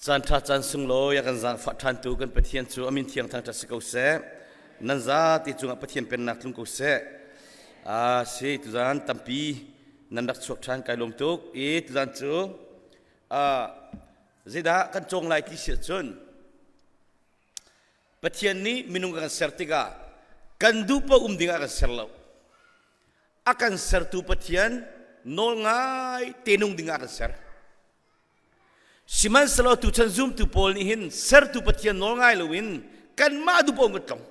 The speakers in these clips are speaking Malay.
จันทร์จันทร์สุงโลอยากกันจังฝัดทันตูกันปะเทียนจูอามินเทียงทางจัสกุเสนันซาติจุงปะเทียนเป็นนักลุงกุเสสิตุจันตัมปีนันดักชกชันไกลลมตุกตุจันจูzida kan chong lai ti sia chun pathian ni minung kan sertiga kan dupa dinga kan serlo akan sertu pathian nol ngai tenung dinga kan ser siman selo tu chan zoom tu pol ni hin sertu pathian nol ngai lowin kan ma dupa ngotong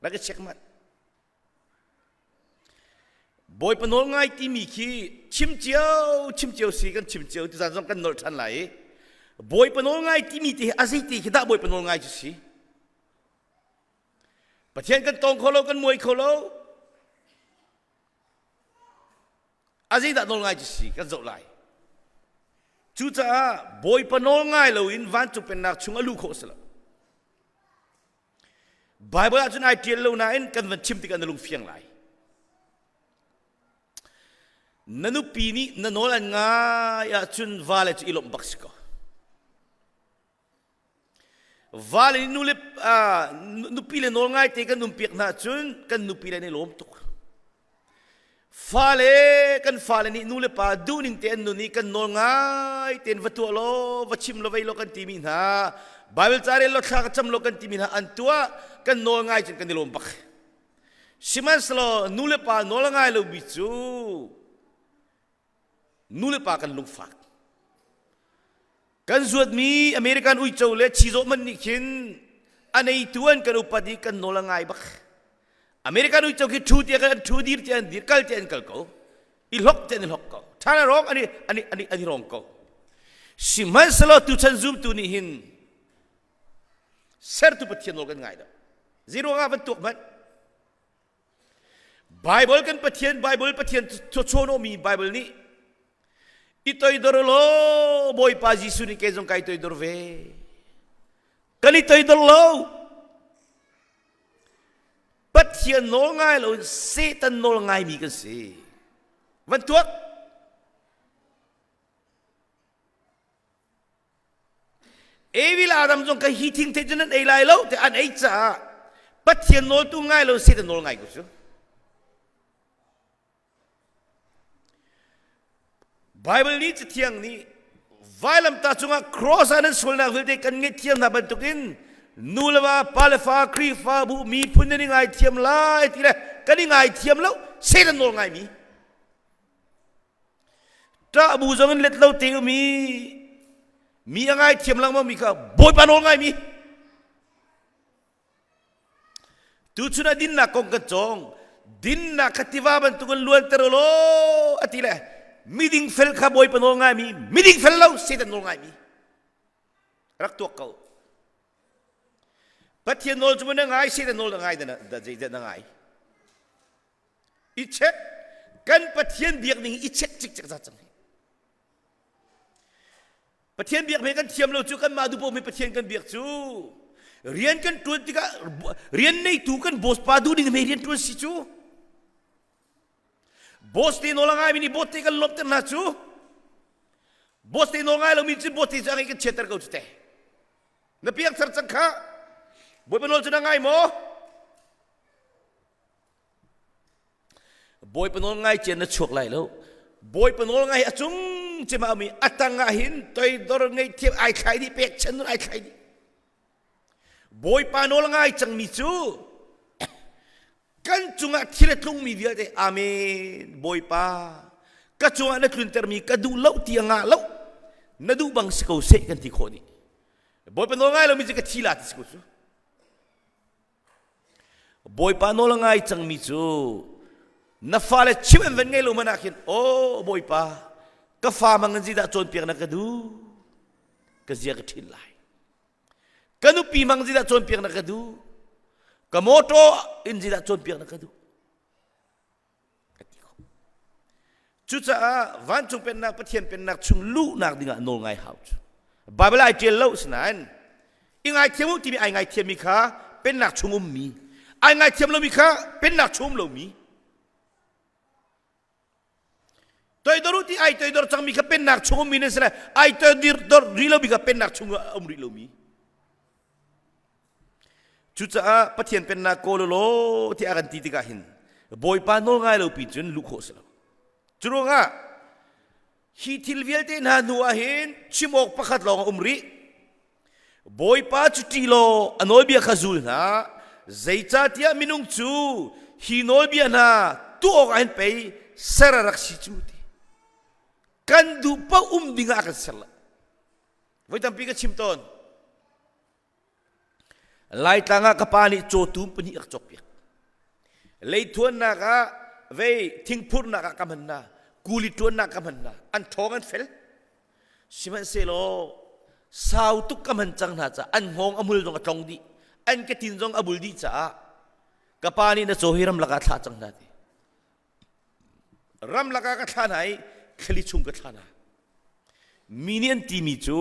lagi check mat boy penol ngai ti mi ki chim chiao si kan chim chiao tu zan kan nol than lai boy penol ngai ti mi ti aziti ki da boy penol ngai chu si pathian kan tong kholo kan moi kholo azita nol ngai chu si kan zo lai chu cha boy penol ngai lo in van chu pen nak chung alu kho sala bible achun ai tiel lo na in kan van chim ti kan lung fiang lai nanu pini nanolan nga ya chun vale chu ilom baksiko vale nulip nupile nol ngai te kan numpiak na chun kan nupile ni lom tok fale ni nulepa duning te anu ni kan nol ngai ten vatu lo vachim lo vai lo kan timin ha bible chare lo thak cham lo kan timin ha antua kan nol ngai chun kan ilom bak siman slo nulepa nol ngai lo bichu nule pa kan lung fak kan zuat mi american ui chole chizo man ni khin anei tuan kan upadi kan nolangai bak american ui choki thu ti kan thu dir kal ko I lok ko thana rong ani rong ko siman salo tu chan zoom tu ni hin ser tu pathian nol kan ngai da zero nga ban tuk man bible pathian chono mi bible ni itoy dorlo boy pa jisu ni kezong kay itoy dorve kan itoy dorlo pathian nol ngai lo satan nol ngai mi kan si van tuak evil adam jong ka hiting te janan ei lai lo te an ei cha pathian nol tu ngai lo satan nol ngai ko su Bible ni tiang ni vailam ta chunga cross anan sulna vilde kan nge tiam na bantukin nulwa palfa krifa bu mi punni ngai tiam lai tile kan ngai tiam lo sedan nol ngai mi ta bu zongen let lo te mi ngai tiam lang ma mi ka boy pa nol ngai mi tu chuna din na kong ka chong din na khativa bantukin luan terolo atile Miding fel ka boy panol ngai mi miding fel lo setan nol ngai mi rak tuak kau pathian nol cuma ngai setan nol ngai da ngai I check kan pathian biak ning I check cik za chang pathian biak me kan thiam lo chu kan ma du po me pathian kan biak chu rian kan tu tika rian nei tu kan bos pa du ding me rian tu si chu bos ti nolangai mini bot ti kan lop ter na chu bos ti nolangai lo min chi bot ti jang kan chetar ko chute na piak thar chang kha boy panol chu ngai mo boy panol ngai chen na chok lai lo boy panol ngai achung chema mi atanga hin toy dor ngai thiep ai khai di pek chen ai khai di boy panol ngai chang mi chu kan chunga thiret lung mi dia te amen boy pa ka chunga na klun termi ka du lo ti nga lo na du bang siko se kan ti khoni boy pa no ngai lo mi ka thila ti siko su boy pa no ngai chang mi chu na fa le chim ven ngai lo manakin o boy pa ka fa mang ji da chon piak na ka du ka zia ka thilai ka nu pi mang ji da chon piak na ka du kamoto injida chon piak na kadu chucha van chung pen nak pathian pen nak chung lu nak dinga nol ngai hau bible ai tel lo snan ingai thiamu ti mi ai ngai thiam mi kha pen nak chung mi ai ngai thiam lo mi kha pen nak chum lo mi toy doru ti ai toy dor chang mi ka pen nak chung mi ne sala ai toy dor rilo bi ka pen nak chung rilo mi chu cha pathian pen na ko lo ti akan ti ka hin boy pa no ngai lo pi chun lu kho sala churu nga hi thilvial te na nu a hin chimok pakhat long umri boy pa chu ti lo anol bia khazul na zaita tia minung chu hi nol bia na tu ok an pe sararak si chu ti kan du pa dinga ka sala voi tam pi ka chimton lai tanga kapani cho tum pani ak chok pi lei thuan na ka ve thingphur na ka kamanna kuli tuan na kamanna an thong an fel siman se lo sau tuk kaman chang na cha an ngong amul dong atong di an ke tin jong abul di cha kapani na chohiram laka tha chang na ti ram laka ka tha nai khali chum ka tha na minian ti mi chu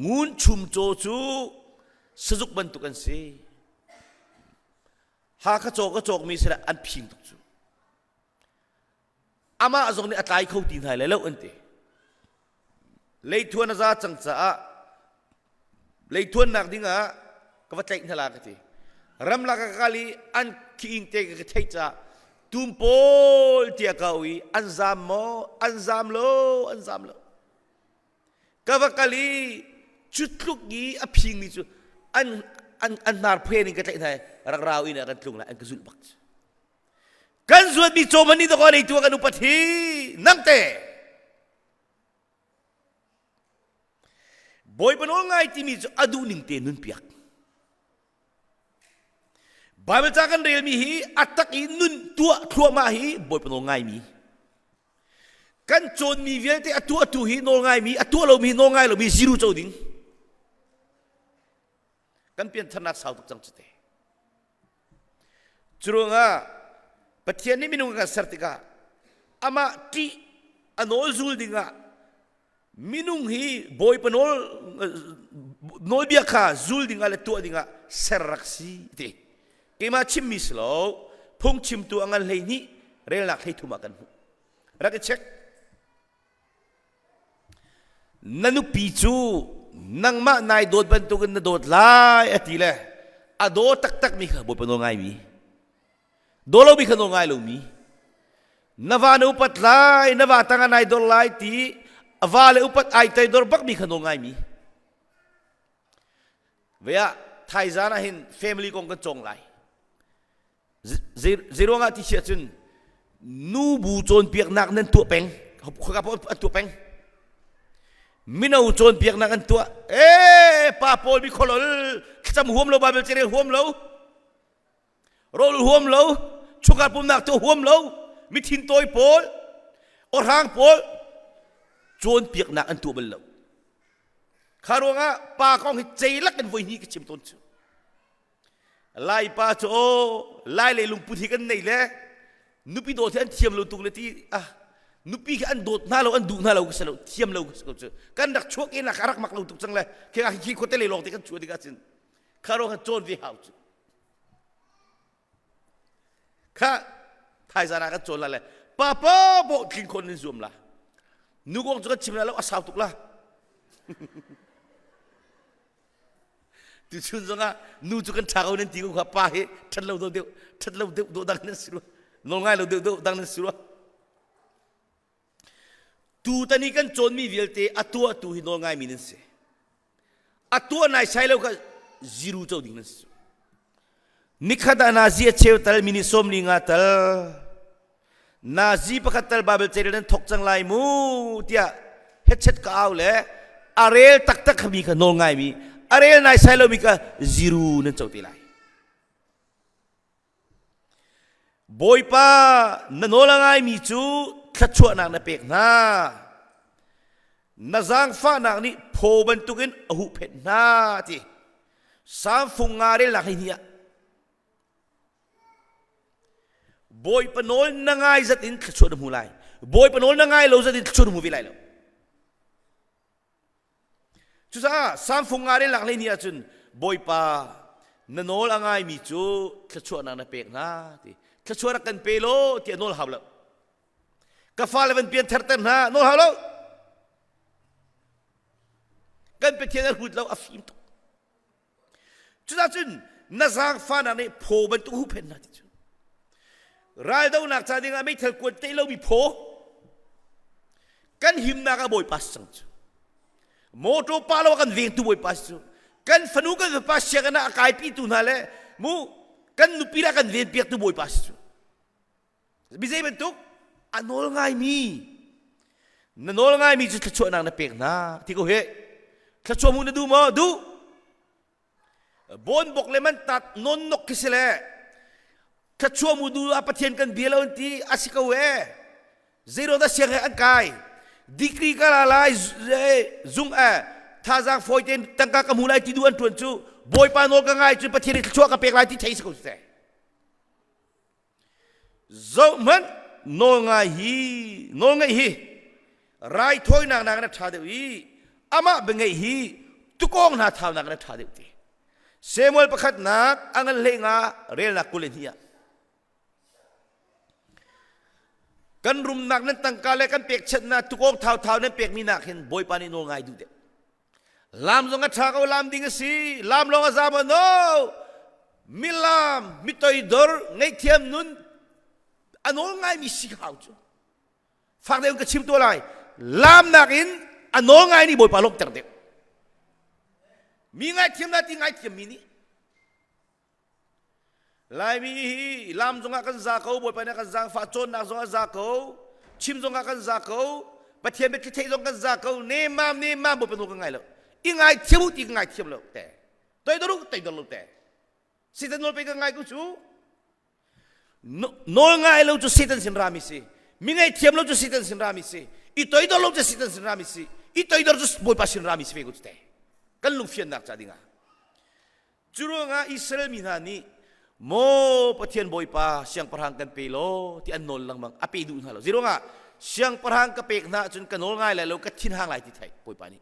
ngun chum cho chu sejuk bentukan se ha ka chok mi sera an phing tuk chu ama azong ni atai khau tin hai le lo ante lei thuan za chang cha lei thuan nak dinga ka wa tlek thala ka ti ram la ka kali an king te ka thai cha tum pol tia kawi an zam lo ka wa kali chutluk gi a phing ni chu an nar phe ni ka tlek thai rak raw ina kan tlung la an ka zul bak kan zuat mi cho mani to ko nei tu kan upathi nangte boy panol ngai ti mi chu adu ning te nun piak Bible ta kan real mi hi atak i nun tua thua ma hi boy panol ngai mi kan chon mi vel te atu hi nol ngai mi atu lo mi nol ngai lo mi zero cho ding kan pian thanak sau tuk chang chute churunga pathian ni minung ka sartika ama ti anol zul dinga minung hi boy panol nol bia kha zul dinga le tu dinga serraksi te kema chim mislo phung chim tu angal lei ni rel lak thei thuma kan rak check nanu pi chu nang ma nai dot ban tu kan na dot lai atile ado tak mi kha boy panol ngai mi dolo bi kha no ngai lo mi nawa no pat lai nawa tanga nai dol lai ti avale upat ai tai dor bak mi kha no ngai mi veya thai zana hin family kong kan chong lai zero nga ti sia chun nu bu chon piak nak nan tu peng kha po tu peng minau chon piak nak an tu pa pol bi kholol cham huam lo babel chere huam lo rol huam lo chukat pum nak tu huam lo mi thin toy pol or hang pol chon piak nak an tu bel lo kharonga pa kong hi cheilak an voi hi ki chim ton chu lai pa cho lai le lung puthi kan nei le nupi do thian thiam lo tuk le ti nupi an dot na lo an du na lo ka salo thiam lo ka chu kan dak chuak in la karak mak lo tuk chang le ke a hi khote le lo ti kan chu ti ka chin kharonga chon vi hau chu kha thai zana ka chon la le pa bo king kon ni zoom la nu gong chu ka chim la lo asau tuk la tu chun zonga nu chu kan thao nen ti ko kha pa he that lo do dang nen siru no ngai lo do dang nen siru tu tani kan chon mi velte atua tu hi no ngai mi nen se atua nai sai lo ka zero chau ding nen siru nikhada na zia cheu tal mini som ni nga tal na zi pakhatal babel cherel nen thok chang lai mu tia headset ka aw le arel tak khami kha no ngai mi arel nai sai lo mi ka zero nen chau ti lai boy pa na no la ngai mi chu thachua na na pek na zang fa na ni pho ban tukin ahu phet na ti sam phung nga re la hinia boy panol na ngai zat in thachua mu lai boy panol na ngai lo zat in thachua mu vi lai lo chu sa sam phung nga re la hinia chun boy pa na nol angai mi chu thachua na na pek na ti thachua ra kan pe lo ti nol hab lo kafal ban pian thartan ha no halo kan pe thian hut lo afim to chuda chun nazang fana ne pho ban tu hu phen na ti chu rai do nak cha ding a mai thal kun te lo mi pho kan him na ka boy pas sang chu moto palo kan veng tu boy pas chu kan fanu kan pas sia kana akai pi tu na le mu kan nu pira kan ven piak tu boy pas chu bizai bentuk anol ngai mi nanol ngai mi chu chu nang na pek na ti ko he chu mu na du mo du bon bok le man tat non nok kisele chu mu du apathian kan bielon ti asika we zero da siang an kai dikri kala lai zung a thazang foiten tangka kamulai ti duan tuan chu boy pa no ka ngai chu pathian chu ka pek lai ti thai ko se zo man no ngai hi rai thoi nang nang na tha de wi ama bengai hi tukong na thaw nang na tha de ti semol pakhat nak angal lenga rel na kulen hiya kan rum nak nan tangkale kan pek chat na tukong thaw nan pek mi nak hin boy pa ni no ngai du de lam zong a tha ko lam ding si lam long a zama no milam mitoi dor ngai thiam nun anol ngai mi si hau chu phak de ka chim to lai lam nakin anol ngai ni boy pa lok ter de mi ngai thiam na ti ngai thiam mi ni lai mi lam zonga kan za ko boy pa na kan zang fa chon na zonga za ko chim zonga kan za ko pathian be thei zong kan za ko ne mam boy pa no kan ngai lo i ngai thiam ti ngai thiam lo te toi do lo te si tan no pe kan ngai ku chu nol ngai lo chu sitan sin rami si mi ngai thiam lo chu sitan sin rami si i toi do lo chu sitan sin rami si i toi do chu boy pa sin rami si fe ku te kan lu fian nak cha dinga churo nga Israel mi na ni mo pathian boy pa siang parhang kan pelo ti an nol lang mang ape du na lo zero nga siang parhang ka pek na chun kan nol ngai la lo ka thin hang lai ti thai boy pa ni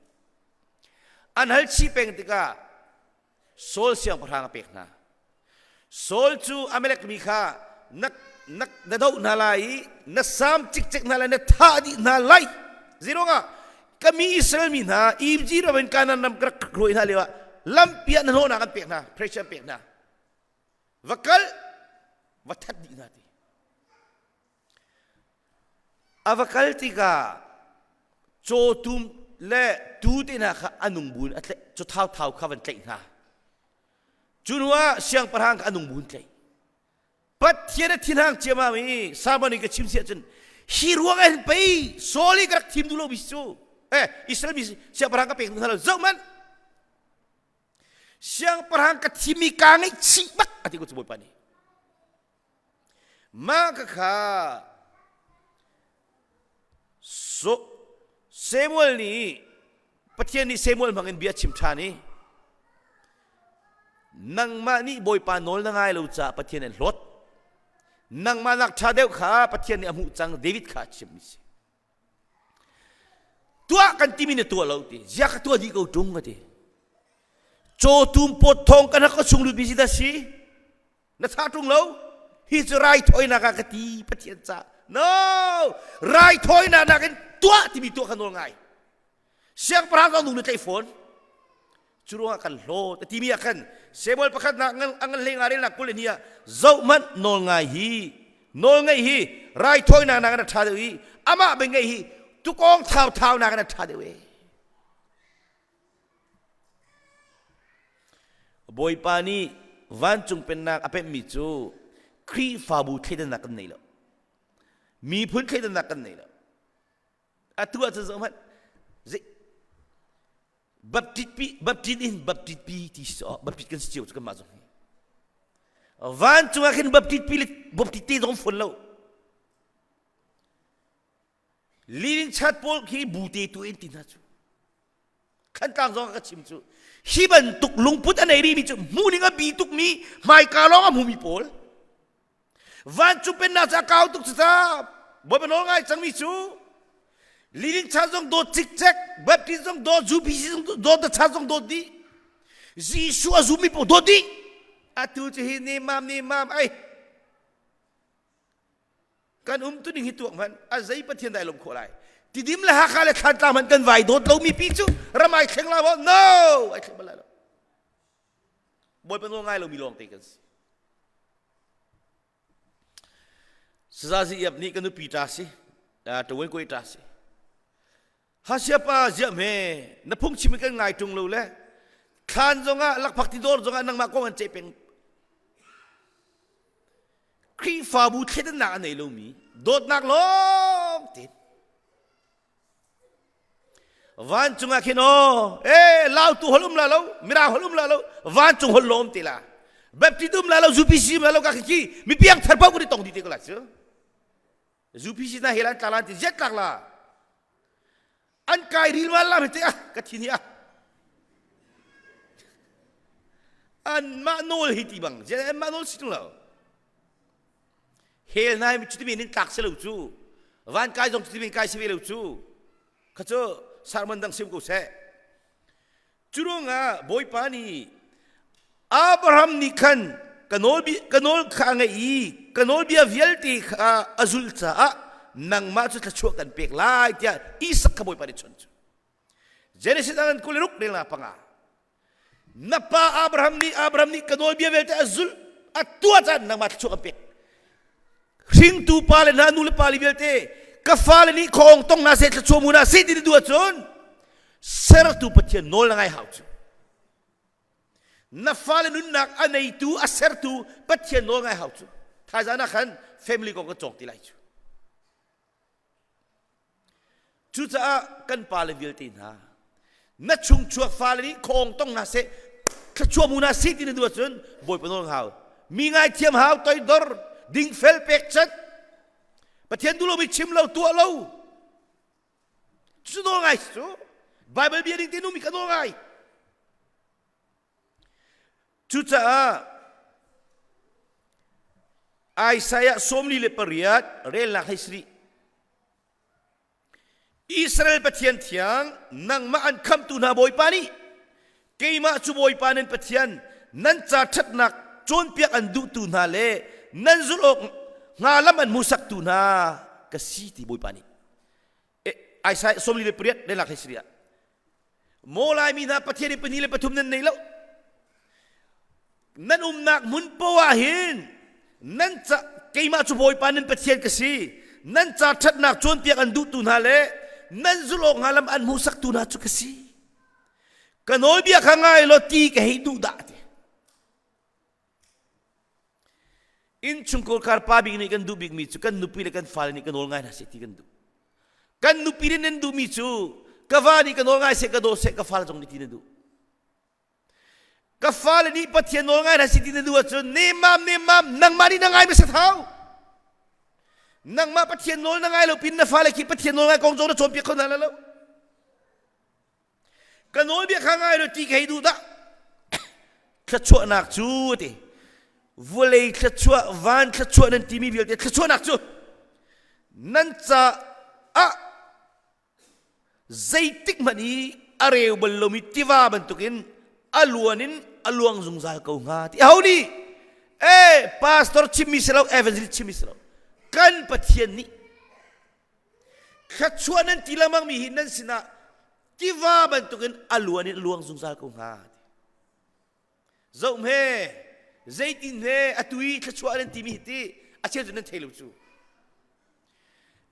an hal chi peng ti ka sol siang parhang pek na sol chu amelek mi kha nak na do na lai na sam chik na lai na tha di na lai zero nga kami Israel mi na ibji ro ben kanan nam krak roi na lewa lampia na no na kan pek na pressure pek na vakal wathat di na ti avakal ti ka cho tum le tu ti na kha anung bun atle cho thau kha van tlei na chunwa siang parhang anung bun tlei pat thiana thinang chema mi sabani ka chimsia chen hi ruang en pe soli krak thim du lo bisu Israel mi siang parhang ka pek na lo zaman siang parhang ka thimi ka ngai chi bak ati ko boy pani maka kha so Samuel ni pathian ni Samuel mangin bia chim thani nang ma ni boy pa nol na ngai lo cha pathian en lot nang ma nak tha deu kha pathian ni amu chang David kha chim mi si tua kan timi ne tua lo ti zia ka tua di ko dung ga ti cho tum pot thong kan ko sung lu bi si da si na tha tung lo hi chu rai thoi na ka ti pathian cha no rai thoi na kan tua ti mi tua kan nol ngai siang pra ka nu telephone churunga kan lo ti mi akan sebol pakhat na angal lengarin na kul niya zau man nol ngai hi rai thoi na kan tha de hi ama be ngai hi tu kong thau na kan tha de we boy pani van chung pen nak ape mi chu kri fa bu theden nak nei lo mi phun theden nak nei lo atua cha zaman zi baptit pi ti so baptit kan siu kan ma zo van chung akin baptit ti dom fun lo living chat pol ki bu te tu en tin na chu kan tang zo ka chim chu hiban tuk lungput anai ri mi chu muninga bi tuk mi mai ka lo mu mi pol van chu pen na cha kau tuk cha bo ben ngai chang mi chu living cha jong do chik chek baptism jong do ju bi jong do da cha jong do di ji su azu mi po do di atu chi ni mam ai kan tu ning hituak man azai pathian dai lom kholai tidim la ha khale khan ta man kan vai dot lo mi pi chu ramai kheng la bo no ai kheng bala boy panol ngai lo mi long te kan sazazi yap ni kan nu pi ta si to wen koi ta si ha siapa ja me na phung chim kan ngai tung lo le khan zonga lak phak ti dor zonga nang ma ko an che peng kri fa bu the na nei lo mi dot nak long ti van chunga khino lau tu holum la lo mira holum la lo van chung holom ti la baptidum la lo zupisi la lo ka ki mi piang tharpa bu tong di te ko la chu zupisi na helan talan ti jet lak la an kai ril ma la me te ka thini an ma nol hiti bang je ma nol situ la hel nai mi chuti min tak se lo chu van kai jong chuti min kai se lo chu ka cho sarman dang sim ko se churunga boy pani abraham ni khan kanol khanga i kanol bia vielti azul cha nang ma chu chu kan pek lai tia isak ka boy pani chon chu genesis an kuliruk del na panga napa abraham ni kanol bia vielti azul atua chan nang ma chu kan pek ring tu pale na nul pali vielti kafale ni khong tong na se chu mu na se di du chon ser tu pathian nol ngai hau chu na fale nun nak anei tu aser tu pathian nol ngai hau chu thajana khan family ko chok ti lai chu cha kan pale vielti na na chung chuak fale ni khong tong na se chu mu na se di du chon boy panol hau mi ngai thiam hau toi dor ding fel pek chat pathian du lo mi chim lo tu lo chu no ngai chu bible bi ding tinu mi ka no ngai chu cha Isaiah somli le pariat rel la hisri Israel pathian thiang nang ma an kham tu na boy pani keima chu boy panen pathian nan cha that nak chon piak an du tu na le nan zulok ngalam an musak tu na kasi ti boy pani Isaiah somli le pariat rel la hisri molai mi na pathian ni panile pathum nan nei lo nan nak mun pawahin nan cha keima chu boy panen pathian kasi nan cha that nak chon piak an du tu na le nan zulok ngalam an musak tu na chu kasi kanoi bia khangai lo ti ke hi du da te in chungkol kar pa bing ni kan du big mi chu kan nupi le kan fal ni kan ol ngai na se ti kan du kan nupi nen du mi chu kawani kan ol ngai se ka do se ka fal jong ni ti du kafal ni pathian nol ngai na si ti du chu ne mam nang mani na ngai me sa thau nang ma pathian nol na ngai lo pin na fal ki pathian nol ngai kong jong na chom pi khon na lo kanol bi khangai lo ti ke du da kha chu nak chu ti volei kha chu van kha chu nan ti mi bil te kha chu nak chu nan cha zaitik mani areu bal mi tiwa ban tukin aluanin aluang zungzal kau ngati hauni pastor chimiselo evangelist chimiselo kan pathian ni khachuanan tilamang mi hinan sina tiwa ban tukin aluanin aluang zungzal kau ngati zom he zaitin he atui khachuanan timi ti achel junan thelu chu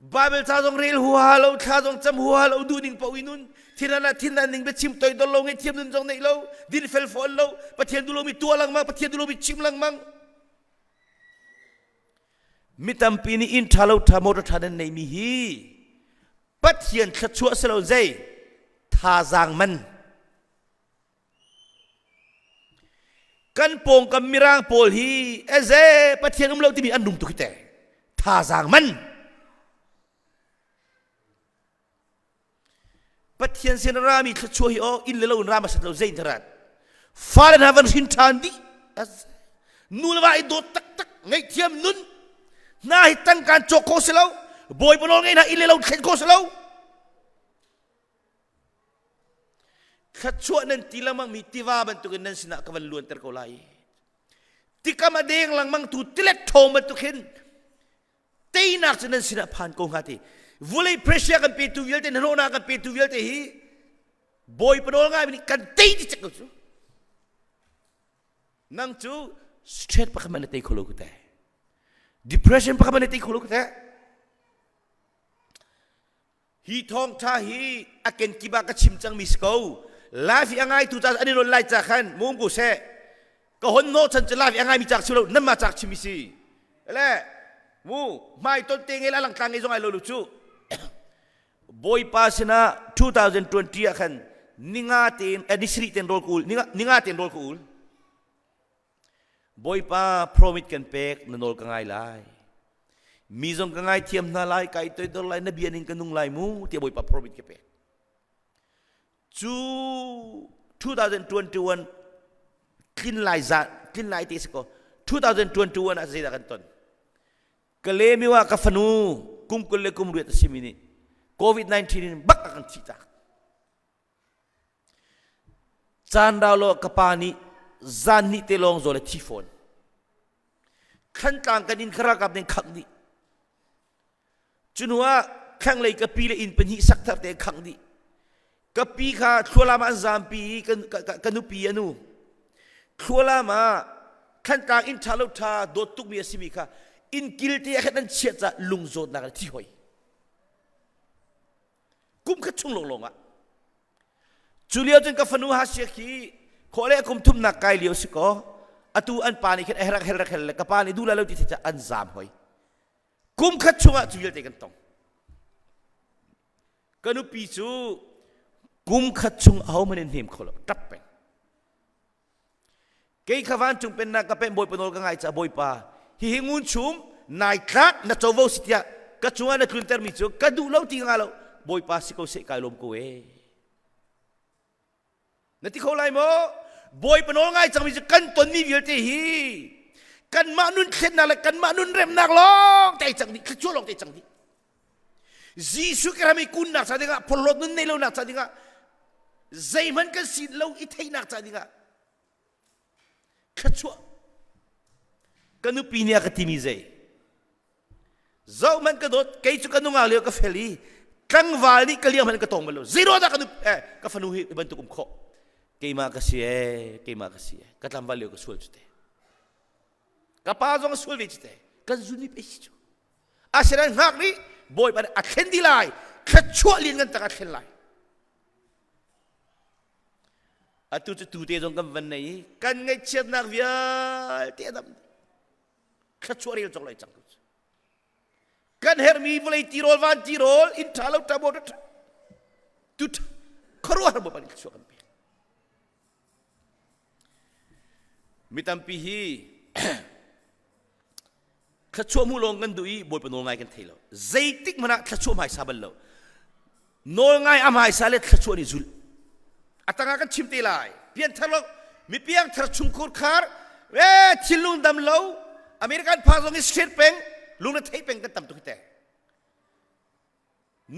Bible thajong rel hualo thajong cham hualo duning pawinun thinan ning be chim toy dol lo ngai thiam nun jong nei lo din fel fol lo pathian du lo mi tualang mang pathian du lo mi chim lang mang mitam pini in thalo thamo thanan nei mi hi pathian thachua selo zai thajang man kan pong kam mirang pol hi eze pathian lo ti mi andum tu kite thajang man pathian sen rami khachuhi o in lelo rama satlo zain tarat falen havan hin thandi nulwa I do tak tak ngai thiam nun na hitan kan choko selo boy bonol ngai na ilelo khen ko selo khachua nan tilamang mitiwa ban tu nan sina kawan luan ter ko lai tikam adeng lang mang tu tilet thom tu khen te tay nak cho nên xin phan công hati vulai pressure kan pe tu vialte nano na kan pe tu vialte hi boy penol ngai ni kan tay di cek chu nang chu stress pa kamane tay kholo kute depression pa kamane tay kholo kute hi thong tha hi aken kiba ka chimchang misko life angai tu ta ani no lai cha khan mum ku se ka hon no chan cha life angai mi chak chulo nam ma chak chimisi ele mu mai ton te nge la lang tang nge zong ai lo lu chu boy pa sina 2020 akan ninga ten edisri ten rol kul ninga ten rol kul boy pa promit kan pek nanol ka ngai lai mi zong ka ngai thiam na lai kai toy dor lai na bianin kanung lai mu ti boy pa promit ke pek chu 2021 kin lai ti sko 2021 a zida kan ton kalemi wa ka fanu kum kulle kum ruet simini COVID-19 bak akan cita candalo kapani zanni telong zole tifon kan tang kanin kharakap nen khakdi chunwa khang lei ka pi le in pani sakthar te khakdi ka pi kha thola ma zampi kanu pi anu thola ma kan tang in thalo tha do tuk mi asimi kha in kilte akhan chiat cha lungzot na thi hoi kum kha chung long longa Julia jeng ka fanu hasya ki khole kum thum na kai liu siko atu an pani khet herak hel ka pani dula lo ti cha an zam hoi kum kha chunga Julia te kan tong kanu pi chu kum kha chung au manen hem kholo tap pen kei khawan chung pen na ka pen boy panol ka ngai cha boy pa hi hingun chum nai khat na chovo sitia ka chunga na klunter mi chu ka du lo ti nga lo boy pa siko se kai lom ko e nati kholai mo boy panol ngai chang mi kan ton mi vilte hi kan ma nun khen na la kan ma nun rem nak long tai chang ni khchu long tai chang ni jisu krami kun nak sa dinga polot nun nei lo nak sa dinga zai man kan sin lo i thei nak sa dinga khchu kanu pinia ka timi zai zau man ka dot kai chu kanu nga leo ka feli kang wali kaliam man ka tong malo zero da kanu ka fanu hi bantu kum kho keima kasi katlam valeu ka sul chute kapazong sul vichte kan zuni pechu asiran hak ni boy pa akhen dilai khachua lin ngan taka khen lai atu tu te jong kam van nei kan ngai chet nak via te dam khachua ril jong lai chang kan hermi volai tirol van tirol in thalo tabot tut kharu har bo pan khachua kan mitampi hi khachua mu long kan dui boy panol ngai kan thelo zaitik mana khachua mai sabal lo nol ngai amai sale khachua ni zul atanga kan chimte lai pian thalo mi piang thar chungkur khar we chilung dam lo american phazong street peng lung na thei peng kan tam tu te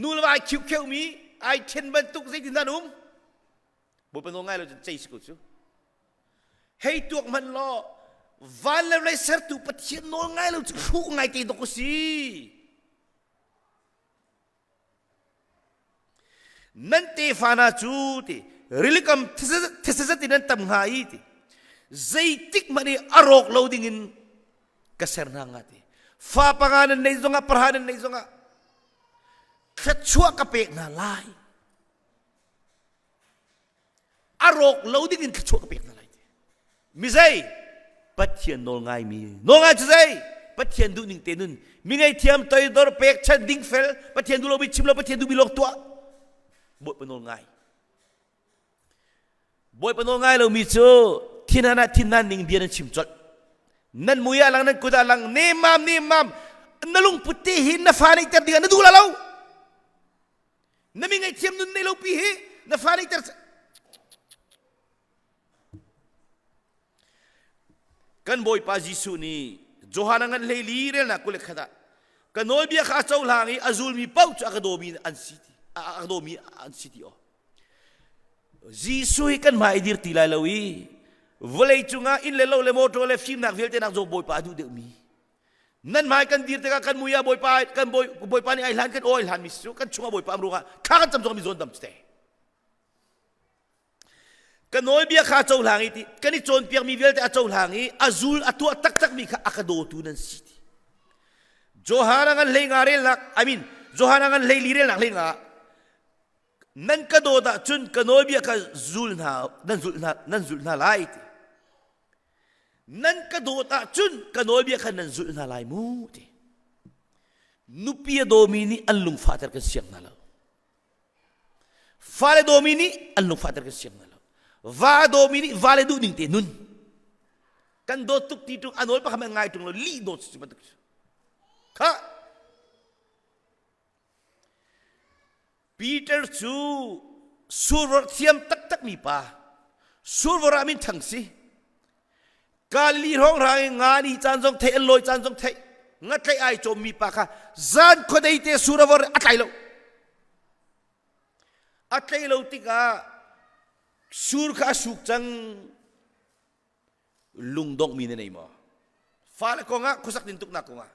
nul vai khiu khiu mi ai chen ban tuk zai din danum boy panol ngai lo chei siku chu hey tuak man lo valer lai ser tu pathian nol ngai lo chu ngai te dok si nan te fana chu ti rilikam thesa ti nan tam ngai ti zaitik mani arok lo dingin kaser na ngati fa panganan nei zonga parhanan nei zonga khachua ka pek na lai arok lo dingin khachua ka pek na mizai pathian nol ngai mi nol ngai chai pathian du ning te nun mi ngai thiam toy dor pek chan ding fel pathian du lo bi chim lo pathian du bi lok tua boy panol ngai lo mi chu thinana ning bian chim chot nan muya lang nan kuda lang ne mam nalung puti hin na fani ter dinga na du la lo na mi ngai thiam nun nei lo pi hi na fani ter kan boy pa jisu ni johanangan leili re na kule khada kanol bia kha chau langi azul mi pau cha akadomi an city o jisu kan mai dir tilai lawi volei chunga in le lo le moto le film nak velte nak zo boy pa du de mi nan mai kan dir te kan muya boy pa kan boy pa ni ai lan kan oi lan misu kan chunga boy pa amruga kha kan chamjong mi zon dam ste kan noi bia kha chau langi ti kan ni chon piak mi vel te a chau langi azul atu tak tak mi kha akado tu nan si ti johana ngan le ngare lak I mean johana ngan le lire lak le nga nan ka do da chun kan noi bia ka zul nan zul na lai ti nan ka do ta chun ka noi bia ka nan zul na lai mu ti nupia domini an lung fatar ka siang na lo fale domini an lung fatar ka siang na lo va domini vale du ning te nun kan do tuk ti tuk anol pa kami ngai tung lo li do si matuk ka Peter chu suror thiam tak tak mi pa suror amin thangsi kali rong rang ngani chanjong the loi chanjong the ngatlai ai chom mi pa kha zan khodei te suror atlai lo tika sur kha suk chang lungdong mi nei mo fala ko nga khusak din tuk na ko nga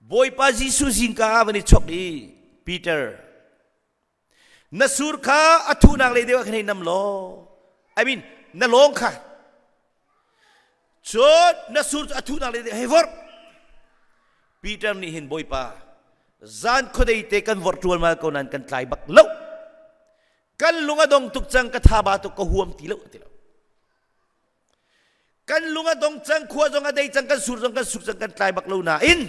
boy pa jisu jingka bani choki Peter na sur kha athu nang le dewa khnei nam lo I mean na long kha chot na sur athu nang le de hevor Peter ni hin boy pa zan khodei te kan virtual ma ko nan kan tlai bak lo kan lunga dong tuk chang ka thaba to ko huam tilo kan lunga dong chang khua jong adai chang kan sur jong kan suk chang kan tlai bak lo na in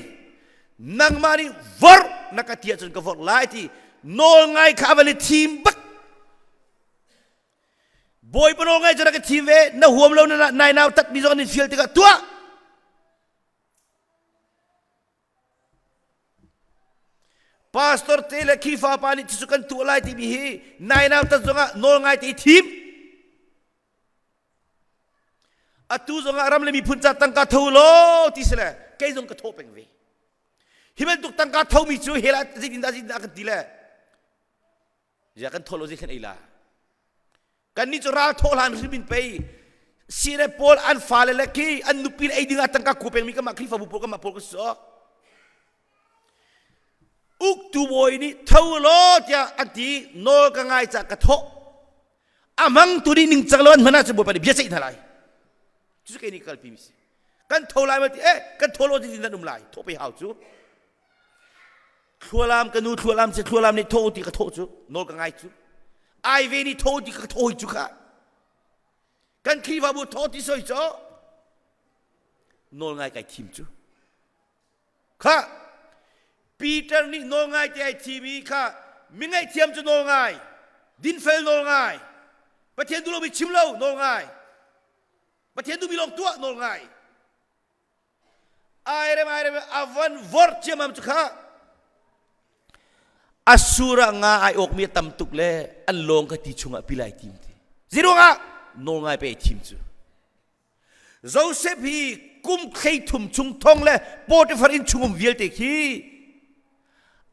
nang mani vor nakatia chang ka vor lai ti nol ngai khavali team bak boy panol ngai jara ka team ve na huam lo na nai naw tak ni jong ni field ti ka tua pastor tele khifa pani chisukan tu lai ti bi hi nai naw ta zonga nol ngai ti team atu zonga ram le mi phun cha tang ka tholo ti sele kai zong ka thopeng ve himen tuk tang ka thau mi chu hela jin da ka dile ya kan tholo ji khan ila kan ni chora tholan ribin pe sire pol an fale le ki an nupil ai dinga tang ka kupeng mi ka ma khifa bu pol ka ma pol ka so uk tu boy ni tholo tia ati no ka ngai cha ka tho amang tu ni ning chaglon mana chu bo pa ni bia sei thalai chu ke ni kal pi mi kan tholai ma ti kan tholo ji din da dum lai tho pe hau chu thualam kanu thualam se thualam ni tho ti ka tho chu no ka ngai chu ai ve ni tho ti ka tho chu kha kan khiwa bu tho ti soi cho no ngai kai thim chu kha Peter ni no ngai ti ai TV kha mi ngai thiam chu no ngai din fel no ngai pathian du lo bi chim lo no ngai pathian du bi long tua no ngai ai re avan vor chiam chu kha asura nga ai ok mi tam tuk le an long ka ti chunga pilai tim ti zero nga no ngai pe tim chu Joseph hi kum khei thum chung thong le Potiphar in chungum viel te khi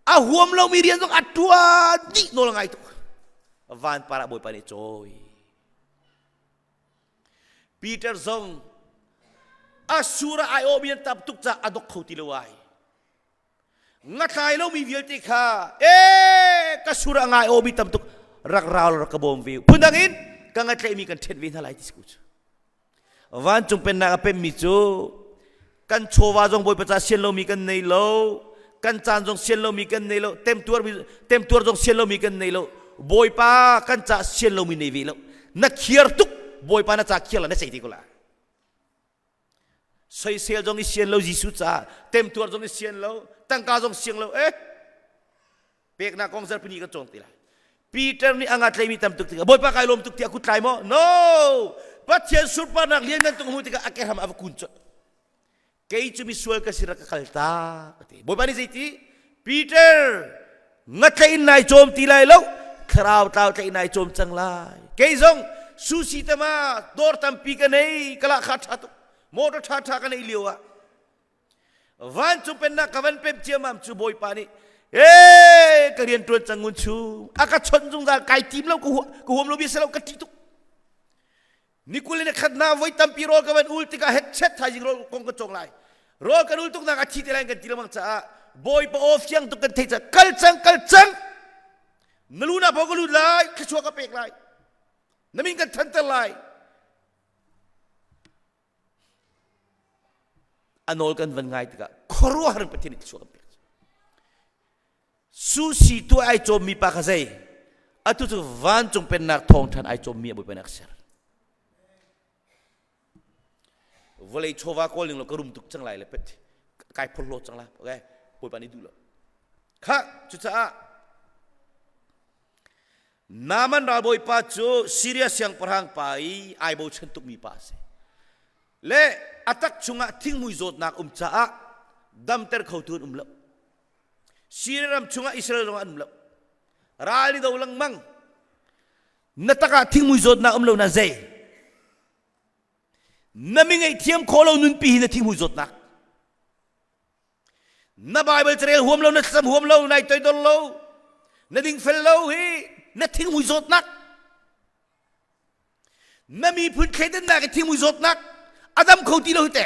a huam lo mi rian jong atua ni no ngai tu van para boy pa ni choi Peter zong asura ai o mi tam tuk cha adok khoti lo ai ngatai lo mi viel te kha kasura ngai o mi tam tuk rak raul rak bom vi pundangin ka ngatlai mi kan thet vi thalai ti sku van chung pen na pe mi chu kan chowa jong boy pacha sel lo mi kan nei lo kan chan jong sel lo mi kan nei lo tem tuar jong sel lo mi kan nei lo boy pa kan cha sel lo mi nei vi lo na khiar tuk boy pa na cha khial na sei ti ko la soi sel jong i sel lo jisu cha tem tuar jong i sel lo tang ka jong siang lo pek na kong sar pini ka chong ti la Peter ni angat lai mi tam tuk ti boy pa kai lom tuk ti aku trai mo no pathian sur pa nak lian kan tung mu ti ka aker ham av kun cho kei chu mi sual ka sira ka khalta boy pa ni sei ti Peter ngatlai nai chom ti lai lo khrau tau tlai nai chom chang lai kei jong susi ta ma dor tam pi ka nei kala kha tha tu motor tha ka nei liwa van chu pen na kawan pep chiam am chu boy pa ni ka rian tuan changun chu aka chon jung da kai tim lo ku hom lo bi se lo ka ti tu Nikulin khadna voi tampi rol kawan ulti ka headset ha jing rol kong kacong lai rol kan ultuk na athi tilang kan tilamang cha boy pa off yang tu kan thecha kalchang naluna bogulu lai khachwa ka pek lai namin kan thantal lai anol kan van ngai tika khoro har patini khachwa ka pek su si tu ai chom mi pa khazai atu tu van chung pen nak thong than ai chom mi boy pen aksar volei chova calling lo karum tuk chang lai le pet kai pholo chang la okay poi pani du lo kha chu cha naman ra boy pa chu serious yang parhang pai ai bo chen tuk mi pa se le atak chunga thing mui zot nak cha dam ter khau tun lo siram chunga israel lo lo rali do lang mang nataka thing mui zot na lo na zai namingai thiam kholo nun pi na thing hu zot nak na bible trail huam lo na sam huam lo nai toy dol lo na ding fel lo hi na thing hu zot nak nami phun kheden na ke thing hu zot nak adam khoti lo te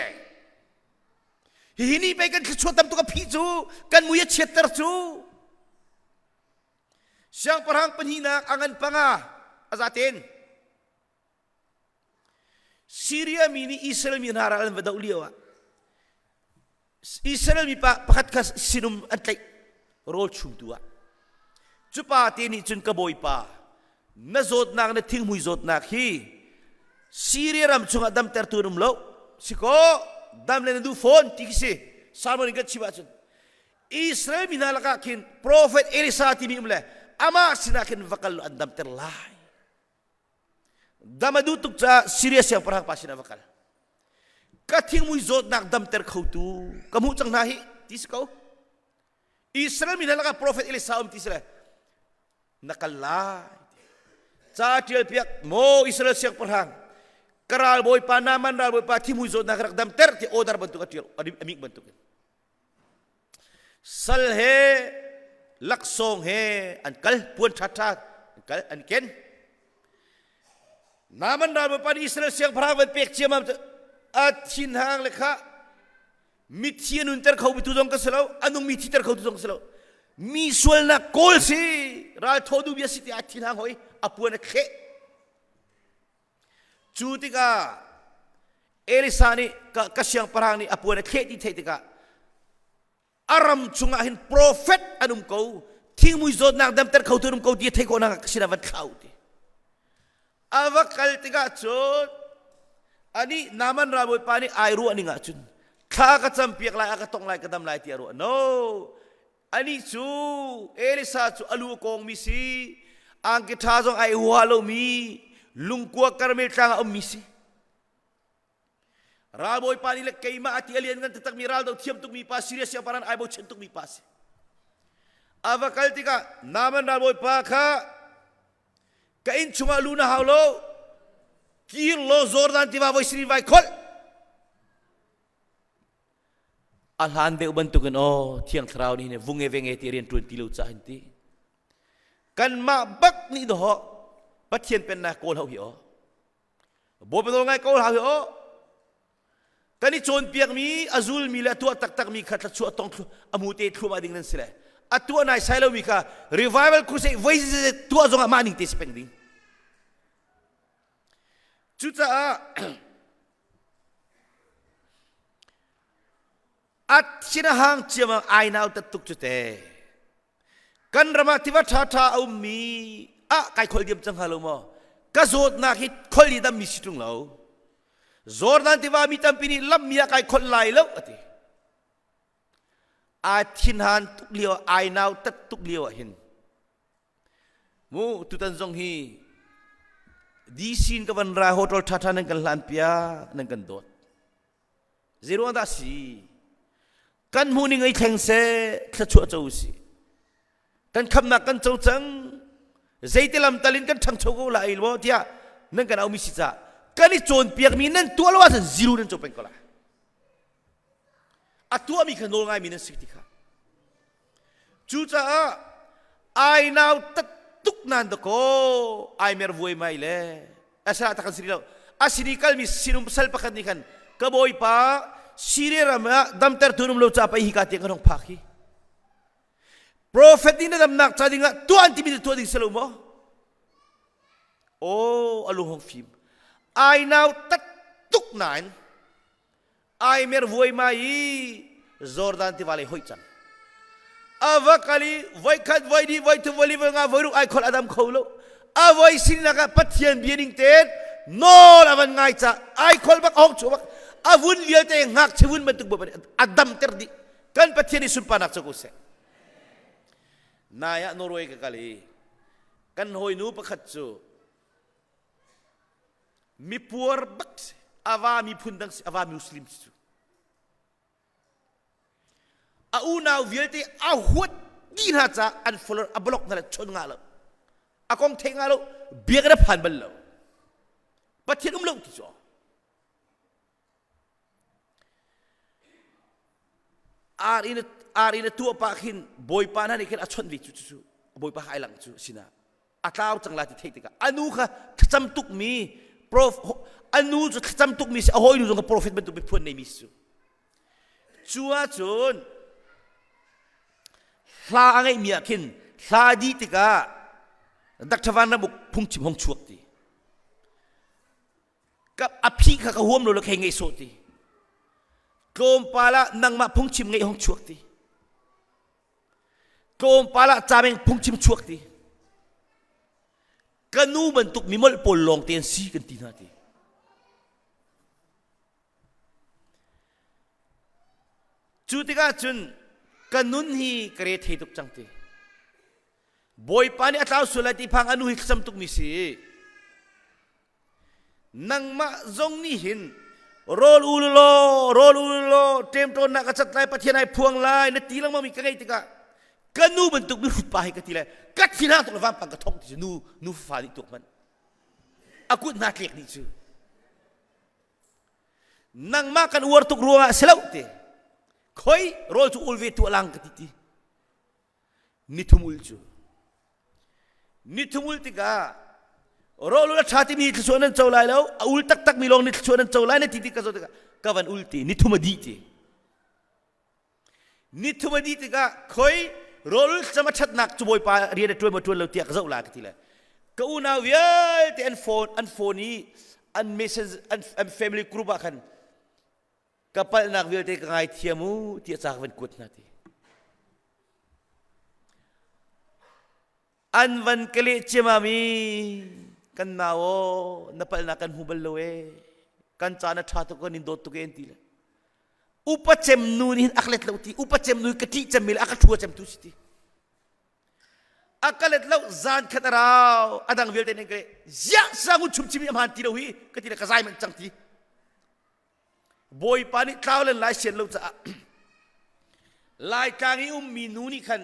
hi ni pe kan chotam to ka phi chu kan muya chetar chu siang parang panhina angan panga azaten Syria mini Israel mi naralan pada uliawa. Israel mi pakat kas sinum antai rol chum tua. Cupa tini cun kaboy pa. Nazot nak na ting hui zot nak hi. Syria ram cunga dam terturum lo. Siko dam le du phone tikisi. Salmon ingat ciba cun. Israel mi nalakakin prophet Elisa timi umle. Ama sinakin vakal andam terlai. Dama dutuk sa serious yang parang pasin avakal. Kating mui zot nak dam ter khautu. Kamu chang nahi tis kau. Israel minalaka prophet Elisa tisra. Nakalai. Sa tiel piak mo Israel siang parang. Karal boy panaman ral boy pa timui zot nak dam ter ti odar bentuk atil amik bentuk. Sal he laksong he ankal puan thata ankal anken. Naman dalam pada Israel siang perawan pek ciam at sinhang lekha mitien unter kau bitudong keselau anung miti ter kau tudong keselau misual na kol si ral thodu biasa ti at sinhang hoi apuan khe cuti ka Elisa ni kasyang parang ni apuan khe ti tika aram cungahin prophet anum kau ting muizod nak dam ter kau tudong kau dia teko na kasinavan kau ti avakal tiga chun ani naman raboy pani airu ani nga chun kha ka champiak lai aka tong lai kadam lai ti aru no ani chu Elisa chu alu kong misi ang kitha jong ai walo mi lungkua karmel tang am misi raboy pani le keima ati alien ngan tetak miral do thiam tuk mi pa serious ya paran ai bo chen tuk mi pas avakal tiga naman raboy pa kha kain cunga luna haulo kilo Jordan tiba boy sri vai kol alhande ubantukan oh tiang trau ni ne vunge venge ti rian 20 lu cha hinti kan ma bak ni do pathian pen na kol hau hi o bo pe ngai kol hau hi o kani chon piak mi azul mi la tu tak tak mi khat chu tong amute thu ma ding nan sile atua nai sailo mi ka revival crusade voice tu azong maning te spending Cuta at sinahang ciyamang ay na utatuk cute. Kan ramatiwa tata ummi kay kol diyam chang halo mo. Kazot nakit kol yidam misitung lau. Jordan tiwa mitam pini lam miya kay kol lai lau ati. At hinhan tukliwa ay na utatuk liwa hin. Mu tutan zong hi. Di sin kawan ra hotel tata nang kan lampia nang kan dot zero anda si kan muning ai theng se thachu chau si kan kham na kan chau chang zaitelam talin kan thang chau go la ilwo tia nang kan au mi si cha kan ni chon piak mi nan tualwa san zero nan chau pen kola atua mi kan nol ngai mi nan sikti kha chu cha ai now tat tuk nan ko ay mer voi mai le asa ta kan sri asinikal mi sinum sal pakat ni kan kaboy pa sirirama damter tunum lo cha pa hikati kanong phaki prophet ni na damnak cha dinga 20 minute to ding selo mo oh aluhong film I now tatuk nan I mer voi mai Jordan ti wale hoi chan ava kali voi khat voi di voi tu voli nga voi ru ai khol adam kholo avoi sinaka pathian biening ten no lawan ngai cha ai khol bak ong chu bak avun lial te ngak chewun bentuk bo adam terdi kan pathian ni sumpanak cha ko se naya noroi ka kali kan hoi nu pakhat chu mi puar bak ava mi phundang ava muslim chu auna vilte ahut din ha cha an follow a block na chon nga lo akong theng nga lo biak na phan bal lo pathian lo ti cho ar in tu pa khin boy pa na ni khin achon vi chu chu boy pa hai lang chu sina atlaw chang la ti thei tika anu kha cham tuk mi prof anu chu cham tuk mi a hoi lu jong prophet ben tu be phun nei mi chu chua chun hla angai mi khin hla di tika dak thawan na buk phung chim hong chuak ti kap aphi kha ka hom lo la kheng ei so ti kom pala nang ma phung chim ngei hong chuak ti kom pala chameng phung chim chuak ti kanu bentuk mimol pol long ten si kan ti na ti chu tika chun kanun hi kare thei tuk chang ti boy pani atlaw sulati phang anu hi sam tuk mi si nang ma zong ni hin rol ulo tem to na ka chat lai pathian ai phuang lai na ti lang ma mi ka ngai tika kanu bentuk mi hut pa hi ka ti lai kat fina to lawan pang ka thong ti nu fa ni tuk man aku na klek ni chu nang ma kan uar tuk ruwa selau te khoi rol chu ulve tu alang ka ti ni thumul tika rol ula thati mi tsuanan chaulai lo ul tak mi long ni tsuanan chaulai na ti ka zo tika kawan ulti ni thumadi tika khoi rol sama that nak chu boy pa ria de tuai ma tuan lo ti ka zo la ka ti la ka una wial te an phone ni an message an family group akan kapal nak wial te ka ngai thiamu ti chak wen kut na ti an van kele chemami kan nawo napal na kan hubal loe kan chana thato ko nin dot to gen ti la upachem nu ni aklet lauti upachem nu kati chamil akathua chem tu siti akalet lau zan khatarao adang wial te ne kre ya sangu chumchimi am han ti lo hi kati la kazai man chang ti boy pani trawlen lai sen lo cha lai kangi minuni khan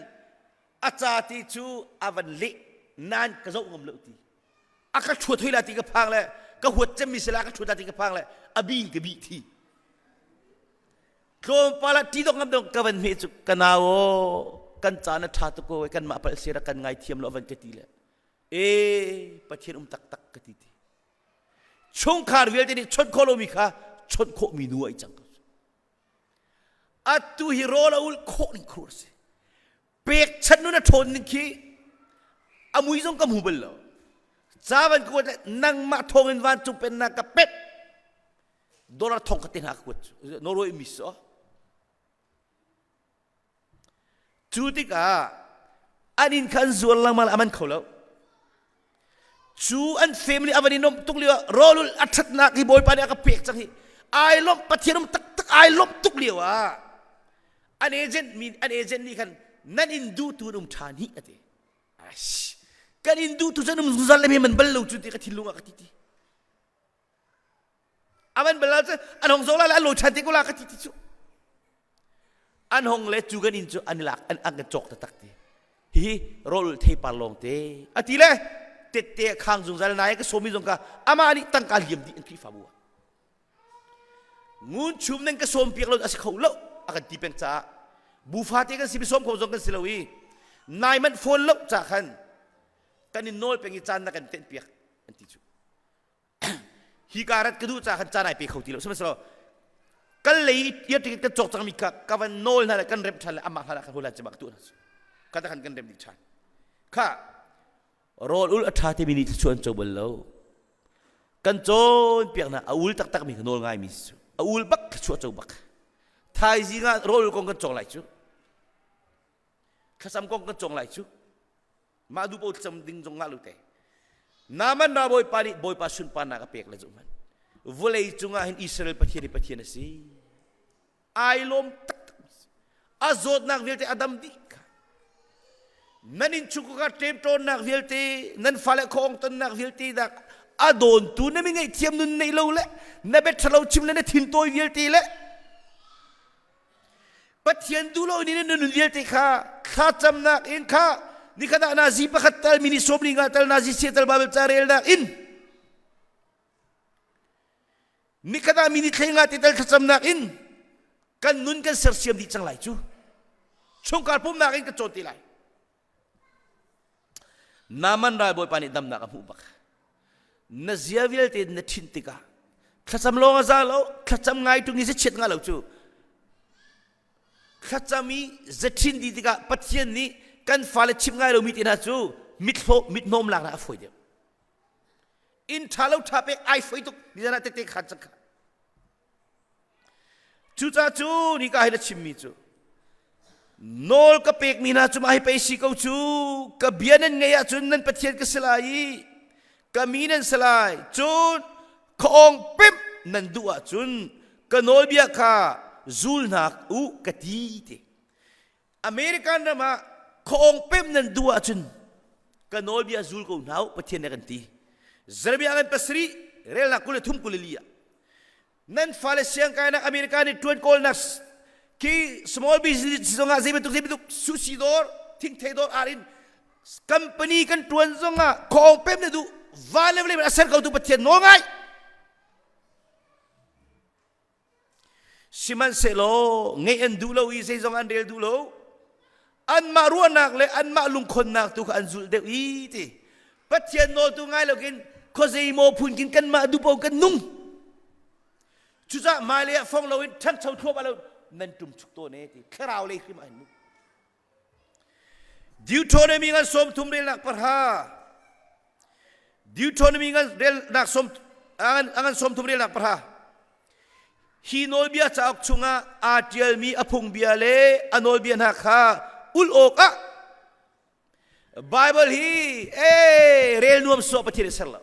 acha ti chu avan le nan ka zo ngam lo ti aka chua thoi la ti ka phang le ka huat chem mi sela ka chua ti ka phang le abi ka bi thi kom pala ti dok ngam dok ka van me chu kanawo kan chana tha to ko kan ma pal sira kan ngai thiam lo van ka ti le pathian tak ka ti chung khar wel ti ni chot kholo mi kha chot kho mi nu ai chang atu hi rola ul kho ni khurse pek chan nu na thon ni ki amui jong kam hubal lo chawan ko nang ma thong in van chu pen na ka pet dollar thong ka tin ha ko no roi mi so chu ti ka anin khan zual lang mal aman kholo chu an family avani nom tuk liwa rolul athat na ki boy pa ni ka pek chang hi ai lom pathianum tak ai lom tuk liwa an agent ni kan nan indu tu num thani ate ash kan indu tu janum zal me man ballo chu ti ka thilunga ka ti aman bala an hong zola la lo chati ko la ka ti chu an hong le chu gan in chu anilak an chok ta tak ti hi rol thei pa long te ati le te khang jung zal nai ka somi jong ka ama ni tang ka liam di an ki fa bu ngun chum neng ka som piak lo as kholo akan ti pen cha bu fa te kan si som kho jong kan silawi nai man phone lo cha khan kan in nol peng i chan na kan ten piak an ti chu hikarat kedu cha kan chanai pe khoti lo semasa kan lei ia tikit kan chok chang mi ka kawan nol na kan rep thal ama hala kan hula chebak tu kata kan rep di chan kha rol ul athati minit chuan chobal lo kan chon piak na aul tak tak mi nol ngai mi su aul bak chu chobak thai jinga rol kong kan chong lai chu khasam kong kan chong lai chu ma du po cham ding jong ngalu te naman na boy pa sun pa na ka pek la juman volei chunga hin Israel pathian si ai lom tak azot nak velte adam dik nanin chuku ka tem ton nak velte nan fale khong ton nak velte dak adon tu na mi ngai thiam nun nei lo le na bet thalo chim le na thin toy velte le pathian du lo ni nun velte kha cham nak in kha ni kada nazi pakhatal mini sobli ngatal nazi setal babel charel da in ni kada mini thenga tital thacham nak in kan nun kan sersiam di changlai chu chungkar pum nak in ka choti lai naman ra boy pani dam nak mu bak na ziavial te na thintika thacham lo za lo thacham ngai tu ni se chet nga lo chu thachami zathin di tika pathian ni kan fale chim ngai lo mitina chu mit nom lang na foi de in thalo thape ai foi tu ni jana te te khat chak chu cha chu ni ka hila chim mi chu nol ka pek mi na chu mai pe si ko chu ka bianan ngai a chun nan pathian ka selai ka minan selai chun khong pip nan duwa chun ka nol bia kha zul nak u ka ti te American na ma khong pip nan duwa chun ka nol bia zul ko nau pathian na kan ti zarbia kan pasri rel na kule thum kule lia nan fale siang kai na American ni tuan kol nas ki small business zonga zebetuk susidor think thedor arin company kan tuan zonga khong pep na du valable asar kau tu pathian no ngai siman selo ngai en du lo i se zong an del du lo an ma ruan nak le an ma lung khon nak tu an zul de i ti pathian no tu ngai lo kin ko zei mo phun kin kan ma du po kan nung chu za ma le phong lo in than chau thua ba lo nan tum chuk to ne ti khrau le khim an Deuteronomy ngan som tum rel nak parha Deuteronomy ngan rel nak som angan som tum rel nak parha hinol bia chaok chunga atial mi aphung bia le anol bia na kha ul oka Bible hi rel nuam so pathir serla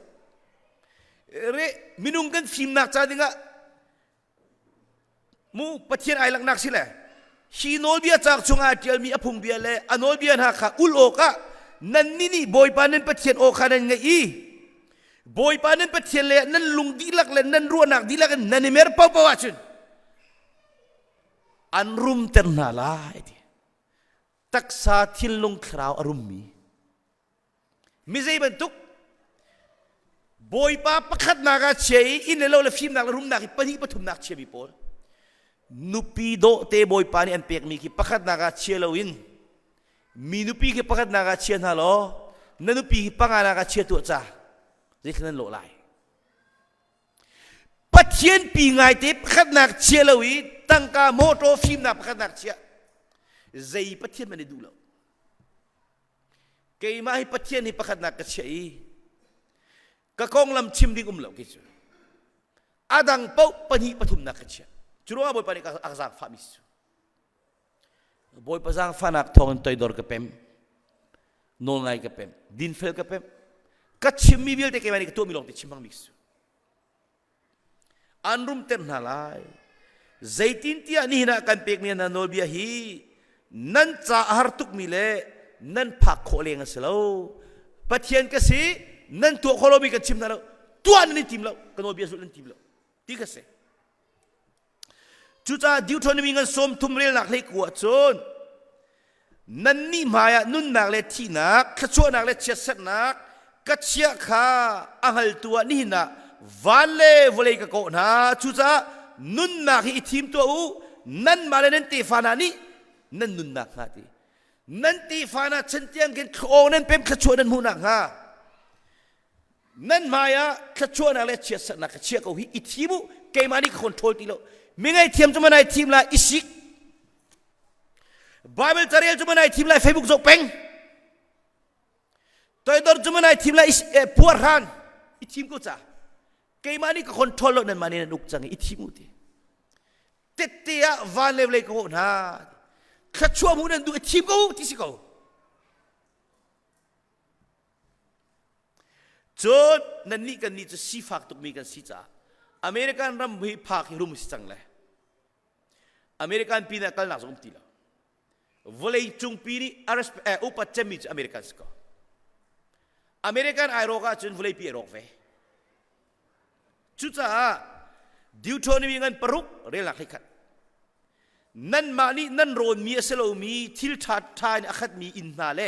re minungkan film nak cha dinga mu pathian ai lak nak sila hinol bia chak chunga tial mi aphung bia le anol bia na kha ul oka nan ni boy panen pathian o khanan ngai boy panen pathian le nan lung dilak le nan ruanak dilak nan mer pau pawachun anrum ternala eti taksa thilung khrau arum mi zai bentuk boy pa pakhat naga chei in lo le film nak rum nak pani pathum nak che bi pol nupi do te boy pani an pek mi ki pakhat naga che lo in mi nupi ki pakhat naga che na lo na nupi ki panga naga che tu cha zikhan lo lai pathian pi ngai te pakhat nak che lo i tangka moto film nak pakhat nak che zai pathian mane du lo kei mai pathian ni pakhat nak che i ka kong lam chim ding lo ki chu adang pau pani pathum nak che churua boy pani ka akzak famis boy pazang fanak thong toy dor ka pem nol ngai ka pem din fel ka pem ka chimmi bil te ke mani to milong te chimang mix anrum tem nalai zaitin tia ni na kan pek mi na nol bia hi nan cha har tuk mi le nan phak kho le nga selo pathian ka si nan tu kholomi ka chim na lo tuan ni tim lo ka nol bia su nan tim lo ti ka se chuta Deuteronomy ngan som tumrel nak le kwa chon nan ni maya nun nak le thi nak khacho nak le chesat nak kachia kha ahal tua ni na vale vole ka ko na chuta nun nak hi thim to u nan male nan te fana ni nan nun nak ha ti nan te fana chentiang gen khong nan pem khacho nan hu nak ha นั่นมายาขชวนอะไรเชียสนักเชียเขาหิอิทีมุเกมานี่คอนโทรลตีโลไม่ไงทีมจะมาในทีมละอิสิกไบเบิลจะเรียนจะมาในทีมละเฟซบุ๊กจบเป็งตัวดอร์จะมาในทีมละพัวรันอิทีมกูจ้าเกมานี่ก็คอนโทรลนั่นมานี่นุกจังอิทีมุตีเตเตียวันเลวเลยกูนะขชวนมูนันดูอิทีมกูที่สิกูจนนั่นนี่กันนี่จะสีฟักตุกมีกันสีจ้าอเมริกันรำไม่พักให้รู้มิสจังเลยอเมริกันปีนั้นกันน่าสงตีละวอลเลย์จุงปีนี้อาร์สอุปจัมมิจอเมริกันสก็อเมริกันไอโรกาจนวอลเลย์ปีโรกเวจุดจ้าดิวโทนี่มีเงินปรุกเรียกหลักให้ขัดนั่นมานี่นั่นโรนมีเสลามีทิลทัดทายอาคัดมีอินนาเล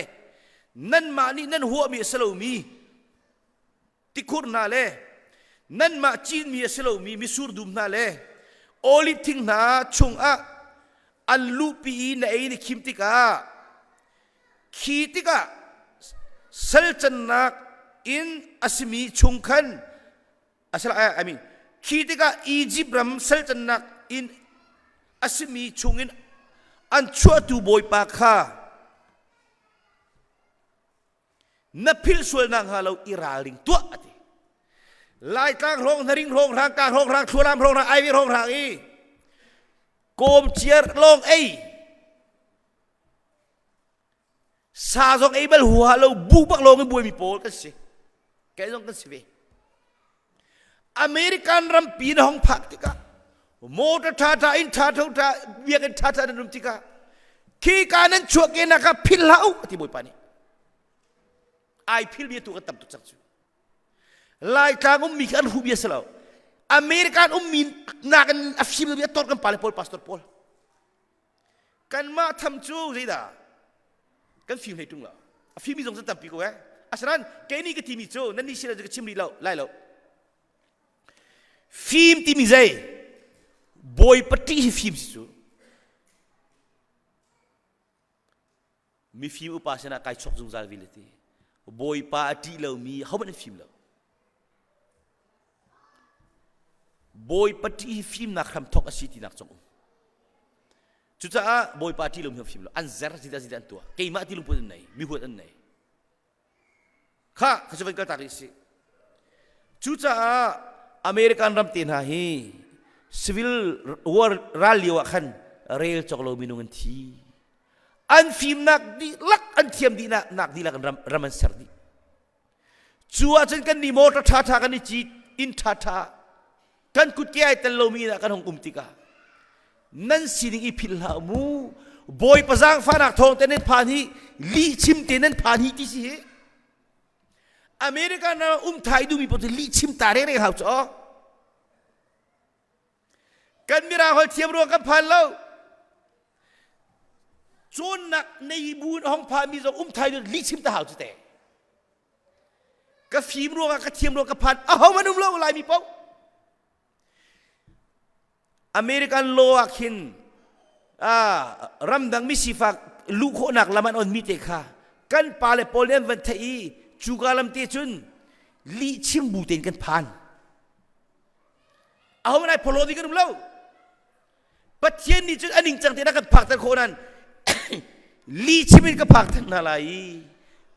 นั่นมานี่นั่นหัวมีเสลามีติคูร์นาเลนั่นมาจีนมีเสลามีมิสูร์ดุมนาเลโอลิทิงนาชงอันลูปีในนี่คิมติกาขีติกาเซลจันนักอินอัสมีชงคันอัสละI meanขีติกาอียิปต์รัมเซลจันนักอินอัสมีชงอินอันชัวตูบอยปากข้านับพิลส่วนนางฮาเราอิราลิงตัวติลายกลางโรงนริงโรงรางกลางโรงรางชัวรามโรงรางไอวิโรงรางอีโกมเชียร์ลงไอซาจงไอเบลหัวเราบุกบักลงไอบุยมีโพลกันสิแกจงกันสิเวอเมริกันรำปีนห้องพักติกาโมตท่าท่าอินท่าท่าท่าเวียกันท่าท่านั่นติกาขี้การนั้นชัวเกนักพิลเหลาที่บุยปานีไอพิลเบียตัวกันตับตุจักจูลายกลางมีกันหูเบียสลาวอเมริกันมีนักกันอัฟชิมเบียตอร์กันพาเลพอลพาสตอร์พอลกันมาทำจูสิดากันฟิล์มให้ตุงละฟิล์มมีสองสันตับปีกูอาศัยนั้นแกนี่ก็ทีมีจูนั่นนี่เชื่อจะชิมรีเราไล่เราฟิล์มทีมีใจบอยปฏิฟิล์มสิจูมีฟิล์มอุปาสนาใครชกจุงซาลวิลตีบอยปฏิเรามีเขาเป็นฟิล์มเราบอยปฏิฟิล์มนักทำทอกอาศิตินักจงจุดจ้าบอยปฏิเรามีฟิล์มเราอันเซอร์สิดาสิดาตัวเกี่ยมาที่ลุงพูดอันไหนมีหัวอันไหนข้าเขาจะเป็นการตัดสินจุดจ้าอเมริกันรำเตียนหาฮีซิวิลวอร์รัลลิวะขันเรลจอกโลมินุงันทีอันฟิล์มนักดีลักอันเทียมดีนักดีลักรำมันเสร์ดีจัวจนกันนี่โมตท่าท่ากันนี่จีอินท่าท่ากันกุดแก่แต่โลมีนะกันหงกุมติกานั่นสิ่งอีพิลหามูบอยประจังฟ้านักทองแต่เน้นผ่านฮีลีชิมแต่เน้นผ่านฮีที่สิอเมริกันไทยดูมีปฏิลีชิมตาเร่ๆเขาจ้อกันมีราหอยเทียมรวมกันผ่านแล้วจนหนักในบูนห้องผ่านมีจงไทยดูลีชิมตาเขาจะแต่กับฟิล์มรวมกันเทียมรวมกันผ่านเอามันเล่าอะไรมีเป้าอเมริกันโลอาคินรำดังมิสิฟักลูกคนนักละมันอ่อนมิเตค่ะกันปาเลโปเลนวันที่จูกาลัมเตจุนลีชิมบูเตนกันผ่านเอาไม่ได้พอโลดีกันรู้แล้วปัจเจียนนี่จุนอันนิงจังเตนักกันผักตะโคนันลีชิมินกันผักทั้งนาลาย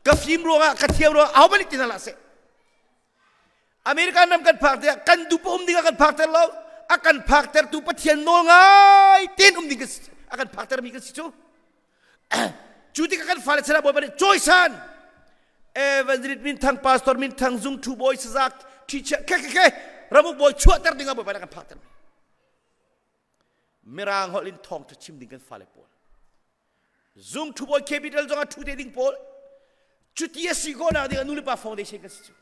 กับฟิล์มรัวกับเทียมรัวเอาไม่ได้ติดนาลาเสอเมริกันนำกันผักเตะกันดูปุ่มดีกันผักแต่แล้วakan faktor tu patian nol ngai ten dingkas akan faktor mi kan situ cuti akan falet sana boy pada choicean evangelit min thang pastor min thang zung tu boy sejak teacher ke ramu boy chuat ter dengan boy pada akan faktor merang holin thong tercim dengan falet pol zung tu boy capital jangan tu ding pol cuti asigona dengan nulipa foundation kan situ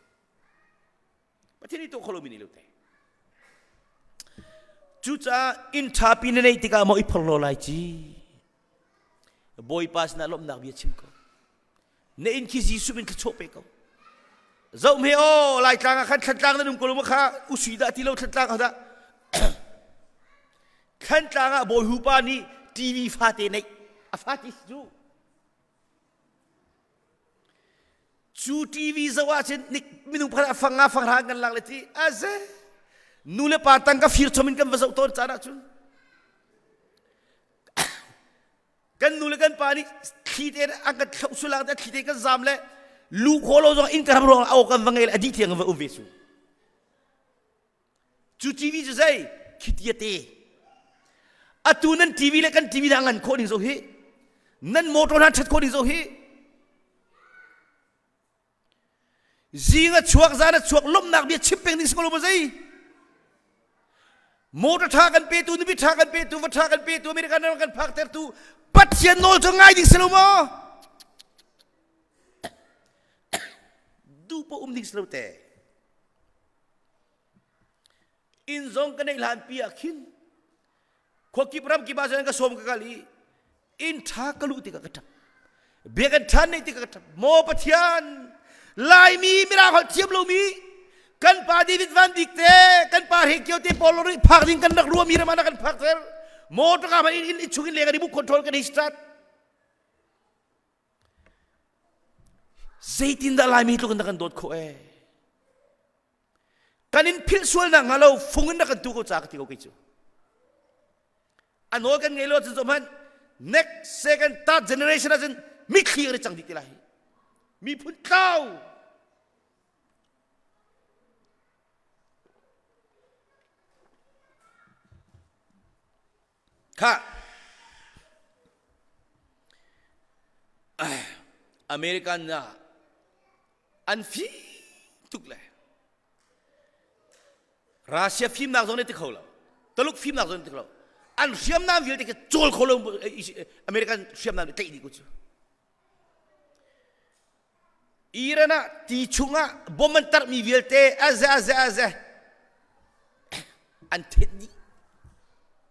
patian itu kalau mini luteจุจ้าอินทาปีนในติกามออิพลโลไลจีบอยปัสนาลมนักเบียชิมก็ในอินคิซิสุบินขโชเปก็เจ้าเมโอไลกลางขันกลางนั่นนุ่มกลุ่มข้าอุศิดาที่เราขันกลางเขาได้ขันกลางบอยฮูปานี่ทีวีฟาเตในฟาติสจูจ chu TV zawa chen nik minung phara fanga ngan lang leti aze nule patang ka fir chomin kan wasau ton chana chun kan nule kan pani khite angkat sulang ta khite kan zamle lu kholo zo in karam ro au kan wangel adi thiang wa uvesu chu TV zai khitiate atunan TV le kan TV dangan ko ding zo hi nan motor na chat ko ding zo hi zinga chuak zana chuak lom nak dia chimpeng ding skolo bazai motor tha kan pe tu ni tha kan pe tu wa tha kan pe tu american kan phak ter tu pathian nol cho ngai ding selo mo du po ding selo te in zong kan lan pi akhin khoki pram ki bajan ka som ka kali in tha kalu ti ka kata began than nei ti ka kata mo pathian lai mi mira hol thiam lo mi kan pa di vit van dikte kan pa he kyo te polori phak ding kan rak ruam mi ramana kan phak ter mo to ka in chungin le ga bu control kan start zaitin da lai mi to kan dot kho kan in phil sual na ngalo fungin na kan tu ko cha ka ti ko ki chu ano kan ngelo chu zoman next second third generation asen mi clear chang dik tilai mi phun tau kha American na anfi tukle Russia film nak zone te khola taluk film nak zone te khola an film na vil te ke chol kholo American film na te di ku chu irana ti chunga bomantar mi vil te aza an te di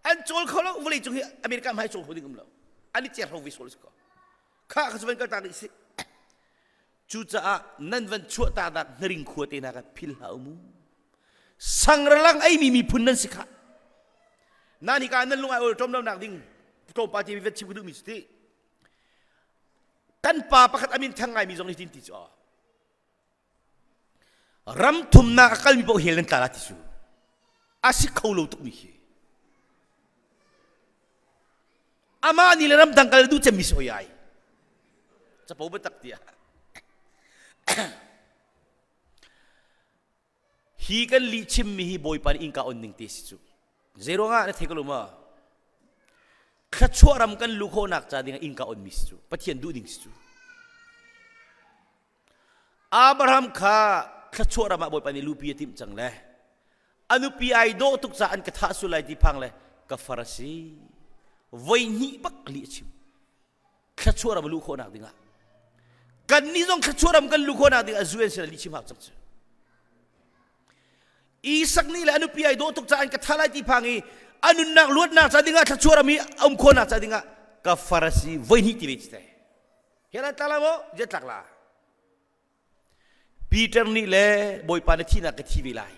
an chol kholo voli chu America mai chol khodi gum lo ani cher ho visual ko kha khasban ka ta ni si chu cha nan van chu ta da ring khote na ka phil ha mu sangralang ai mi phun nan sikha nani ka nan lungai ol tom nak ding tom pa ti vet chi bu mi sti tan pa pakhat amin thangai mi jong ni tin ti cho ram thum na akal mi bo helen ta la ti su asi kholo tu mi ama ni le ram dangkal du che mi so yai cha po batak dia hi kan li chim mi hi boy pan in ka on ning ti chu zero nga na thekalo ma khachwa ram kan lu kho nak cha ding in ka on mis chu pathian du ding chu Abraham kha khachwa ram boy pan lu pi tim chang le anu pi ai do tuk cha an ka tha su lai di phang le ka farasi voi ni bak li chim khachwa ram lu kho nak dinga kan ni jong khachwa ram kan lu kho nak ding azuen se li chim hak chak chu isak ni la anu pi ai do tuk cha an ka thalai ti phangi anu nak luat nak cha dinga thachura mi kho nak cha dinga ka farasi voi ni ti bechte hela tala mo je takla Peter ni le boy pa ni thina ka thi bilai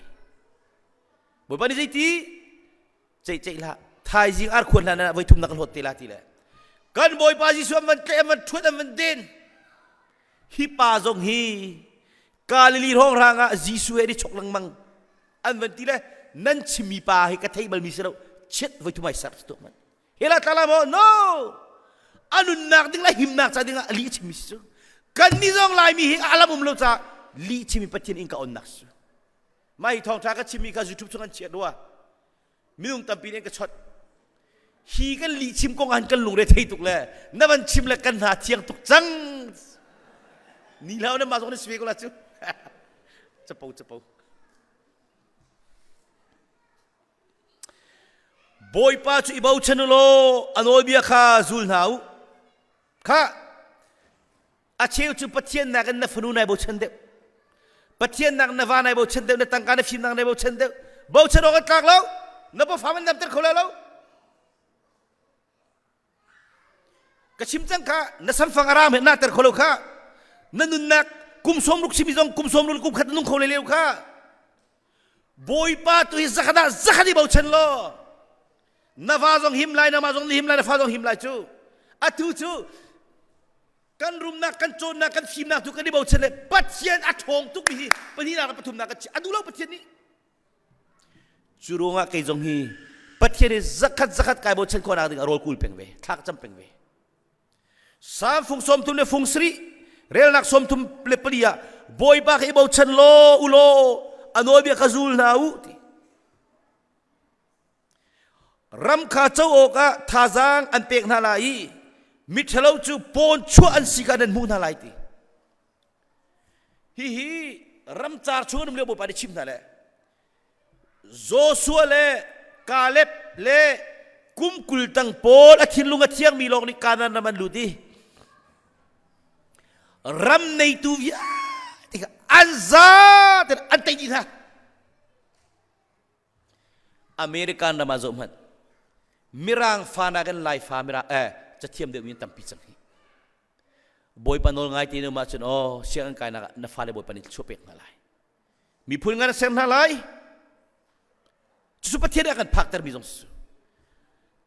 boy pa ni jai ti chei la thai jing ar khon na voi thum nak hot te la ti le kan boy pa ji suam man te man thut man den hi pa jong hi kalili rong ranga jisu e di chok lang mang an van ti le nan chimi pa hi ka thai bal mi sero chet voi tu mai sar to man hela tala mo no anu nak ding la him nak cha ding ali chimi su kan ni jong lai mi hi alam lo cha li chimi pathin in ka on nak su mai thong tha ka chimi ka youtube chung an chet wa minung tampi ne ka chot hi kan li chim kong an kan lung re thei tuk le na ban chim la kan ha thiang tuk chang ni lao na ma jong ne swe ko la chu chapau boy pa chu ibau chanulo anoi bia kha zul nau kha acheu chu pathian na kan na funu nai bo chande pathian nak na va nai bo chande na tangka na phim nak nai bo chande bo chano ka tlak lo na bo faman nam ter khola lo ka chim chang kha na sam fang aram na ter kholo kha na nun nak kum som ruk simi jong kum som ruk kum khat nung khole leu kha boy pa tu hi zakhadi bo chan lo na va jong him lai na ma jong him lai na fa jong him lai chu atu chu kan rum nak kan con nak kan sim nak tu kan di bawah chen le pathian athong tu bi pani nak pathum nak chi adu lo pathian ni churunga kai jong hi pathian ni zakat kai bawah chen ko na ding rol kul peng ve thak cham peng ve sam phung som tum le phung sri rel nak som tum le plia boy ba kai bawah chen lo ulo anoi bi khazul na u ti ram kha chau o ka thazang an pek na lai mi thalo chu pon chu an sika dan mu na lai ti hi ram char chu num le bo pa di chim na le Joshua le Caleb le kum kul tang pol athin lunga thiang mi lok ni kanan naman luti ram nei tu via tika anza ter antai di tha American na mazom hat mirang fana kan lai fa miraจะเทียมเดือดวินตั้มปีจังฮีบอยปานโนง่ายตีนมาจนเสียงกายนักฟ้าเลยบอยปานิชวเป็กอะไรมีพูดงานเสียงอะไรจุดประเทศเดียวกันพักแต่มีจงสุ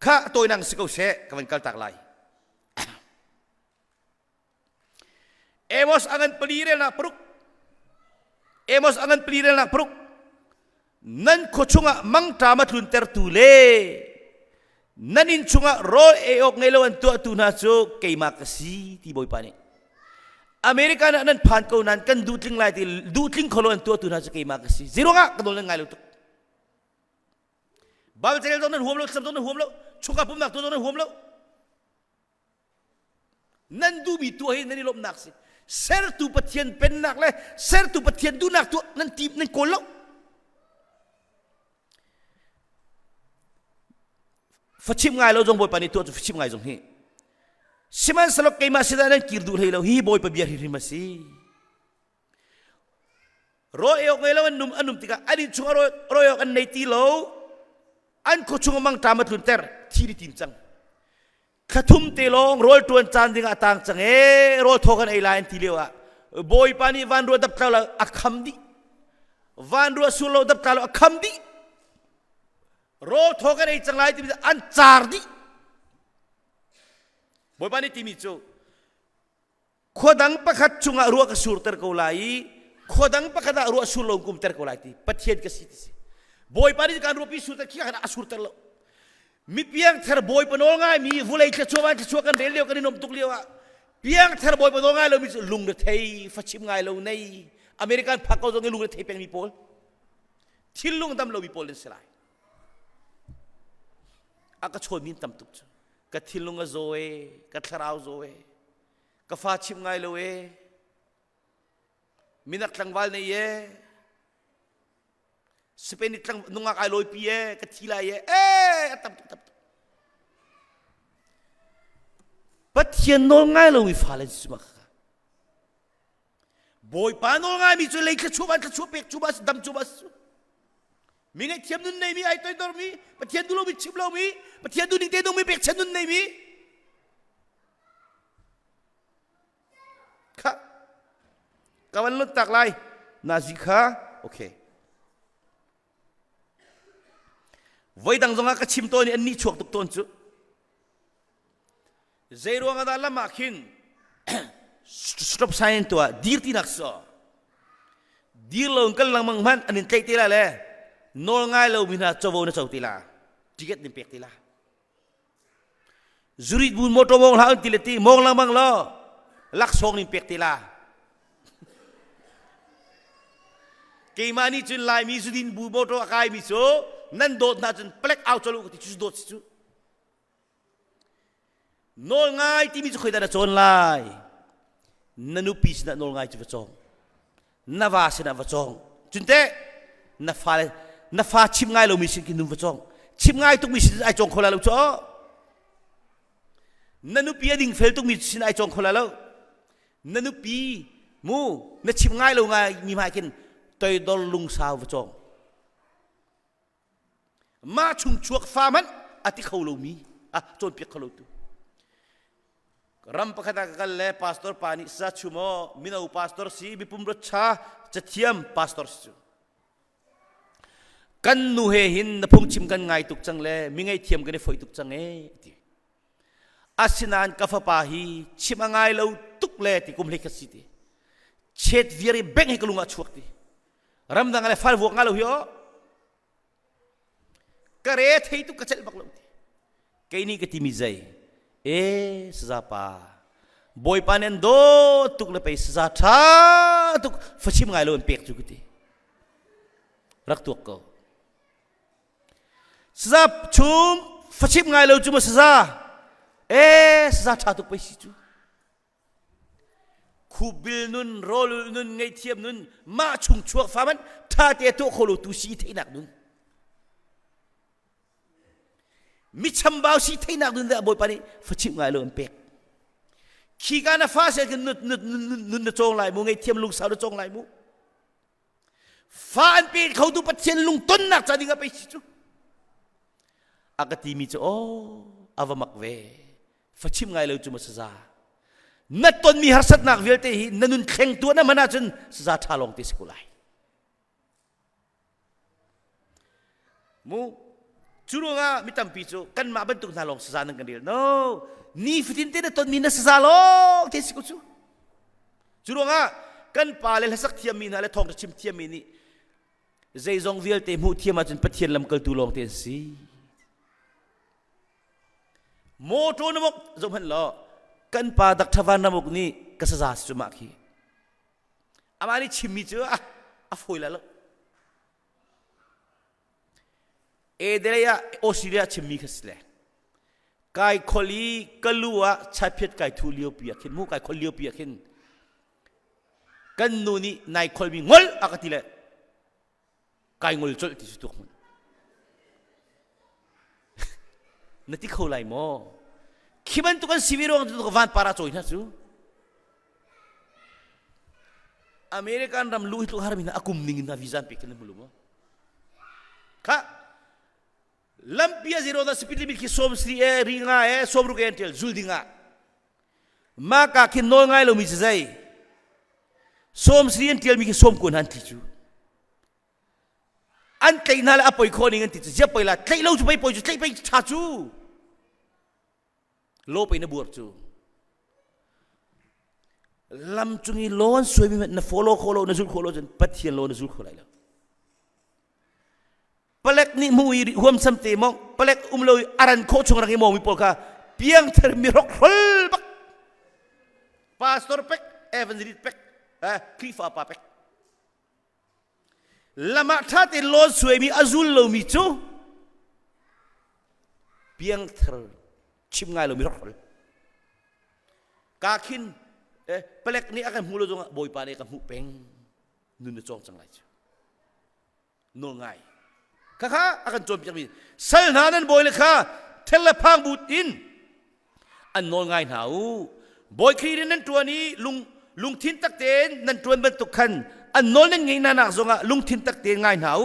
ข้าตัวนังสกุลเสกกับมันกัลตักไลเอมอสอันปลีเรนักปรุกเอมอสอันปลีเรนักปรุกนั่นโคชงะมังตามาทุนเตอร์ตูเล่nanin chunga ro eok ngelawan tu na chu keima kasi ti boy pani America na nan phan ko nan kan dutling lai ti dutling kholon tu na chu keima kasi zero nga kadol ngai lo tu bal chel don huam lo sam don huam lo chuka pum nak don huam lo nan du bi tu hi nan lom nak si ser tu pathian pen nak le ser tu pathian du nak tu nan tip nan kolok Fachim ngai lo jong boy pani tu fachim ngai jong hi siman salok kay masida nan kirdu hei lo hi boy pa biar hi masi ro eok ngai lo anum tika ani chunga ro eok an nei ti lo an ko chunga mang tamat lunter thiri tim chang khathum te long rol tuan chan ding atang chang rol thokan ei lain ti lewa boy pani van ro dap tala akham di van ro sulo dap tala akham di ro thokan ei changlai ti an char di boy pani ti mi chu khodang pakhat chunga ruwa ka sur ter ko lai khodang pakhat ruwa sur lo kum ter ko lai ti pathian ka si boy pani kan rupi sur ter ki kan asur ter lo mi piang thar boy panol ngai mi vulai cha chuwa kan rel leo kan nom tuk lewa piang thar boy panol ngai lo mi lung de thei fachim ngai lo nei American phakau jong lung de thei peng mi pol thil lung dam lo mi pol selai aka chon min tam tuk ka thilunga zoe ka tharau zoe ka fa chim ngai lo minak tlangwal ne ye sepenit tlang nunga kai loi pi ka thila ye tam pathian nol ngai lo wi falen suma boy pa nol ngai mi chu lei ka chu pek chu bas dam chu bas mi ngai thiam nun nei mi ai toi dor mi pathian du lo mi chim lo mi pathian du ning te dong mi pek chen nun nei mi kha kawan lu tak lai nazika okay voi dang zonga ka chim to ni anni chok tuk ton chu zero nga da lama khin stop sign to dirti nakso dir lo kal lang mang man anin kai tila le nol ngai lo mina chowo na chawtila ticket ni pek tila zurit bun moto mong la tileti mong lang mang lo lak song ni pek tila kei mani chun lai mi zudin bu moto akai mi so nan dot na chun plek out chalo ti chu dot chu nol ngai ti mi chu khoida na chon lai nanu pis na nol ngai chu chong na va se na va chong chunte na fa chim ngai lo mi sin kin nu va chong chim ngai tuk mi sin ai chong khola lo cho nanu pi ding fel tuk mi sin ai chong khola lo nanu pi mu na chim ngai lo ngai mi mai kin toi dol lung sao va chong ma chung chuak fa man ati kholo mi chon pi kholo tu ram pakhata kal le pastor pani sa chumo mina u pastor si bipum ro cha chathiam pastor su kan nu he hin na phung chim kan ngai tuk chang le mi ngai thiam kan foi tuk chang ti asinan ka fa pa hi chimangai lo le ti kum le ka si ti chet vieri beng hi kalunga chuak ti ram dang le fal vuak ngalo hiyo kare thei tu kachal bak lo ti kaini ka ti mi zai saza pa boy panen do tuk le pe saza tha tuk fachim ngai lo pek chu ti rak tuak ko saza chum fachim ngai lo chu ma saza saza tha tuk pe si chu kubil nun rol nun ngai thiam nun ma chung chuak fa man tha te to kholo tu si thei nak nun mi chambao si thei nak nun da boy pani fachim ngai lo pek khi ga na fa se nun na chong lai mu ngai thiam lung sa na chong lai mu fa an pe khau tu patchen lung ton nak cha dinga pe si chu akati mi chu avamak ve fachim ngai lo chu ma saza na ton mi harsat nak velte hi nanun kheng tu na mana chun saza thalong te sikulai mu churunga mitam pi chu kan ma ban tu thalong saza nang kanil no ni fitin te na ton mi na saza long te sikul chu churunga kan pa le hasak thiam mi na le thong chim thiam mi ni zai zong velte mu thiam a chun pathian lam kal tu long te si mo to na mok zom han lo kan pa dak thawan na mok ni kasaza chu ma khi amani chimmi chu a foila lo dereya Australia chimmi khasle kai kholi kalua chaphet kai thu lio pia khin mu kai khol lio pia khin kan nu ni nai khol mi ngol akatile kai ngol chol ti su tuk mun nati kholai mo khiban tu kan siviro ang tu van para choi na chu American ram lu tu harmin akum ning na visa pe ken mulu mo kha lampia zero da speed limit ki som sri ringa som ru kentel zuldinga maka kin no ngai lo mi zai som sri entel mi ki som kun han ti chu an kai na la apoi khoning an ti chu je poi la kai lo chu pai poi chu kai pai cha chu lo pai na buat chu lam chungi lon soi mi na follow kholo na zul kholo jan pathian lo na zul kholai la palek ni mui huam sam te mong palek lo aran kho chung rangi mong mi pol ka piang ther mi rok hol bak pastor pek evangelist pek klifa pa pek lama tha te lon soi mi azul lo mi chu piang ther chim ngai lo mi rok ka khin pelek ni akan mulo jong boy pa ni ka mu peng nun na chong chang lai chu no ngai kha akan chom pi mi sal nanan boy le kha thel la phang but in an no ngai nau boy khri nan tu ni lung thin tak ten nan tuan ban tu khan an no nan ngai na na zonga lung thin tak ten ngai nau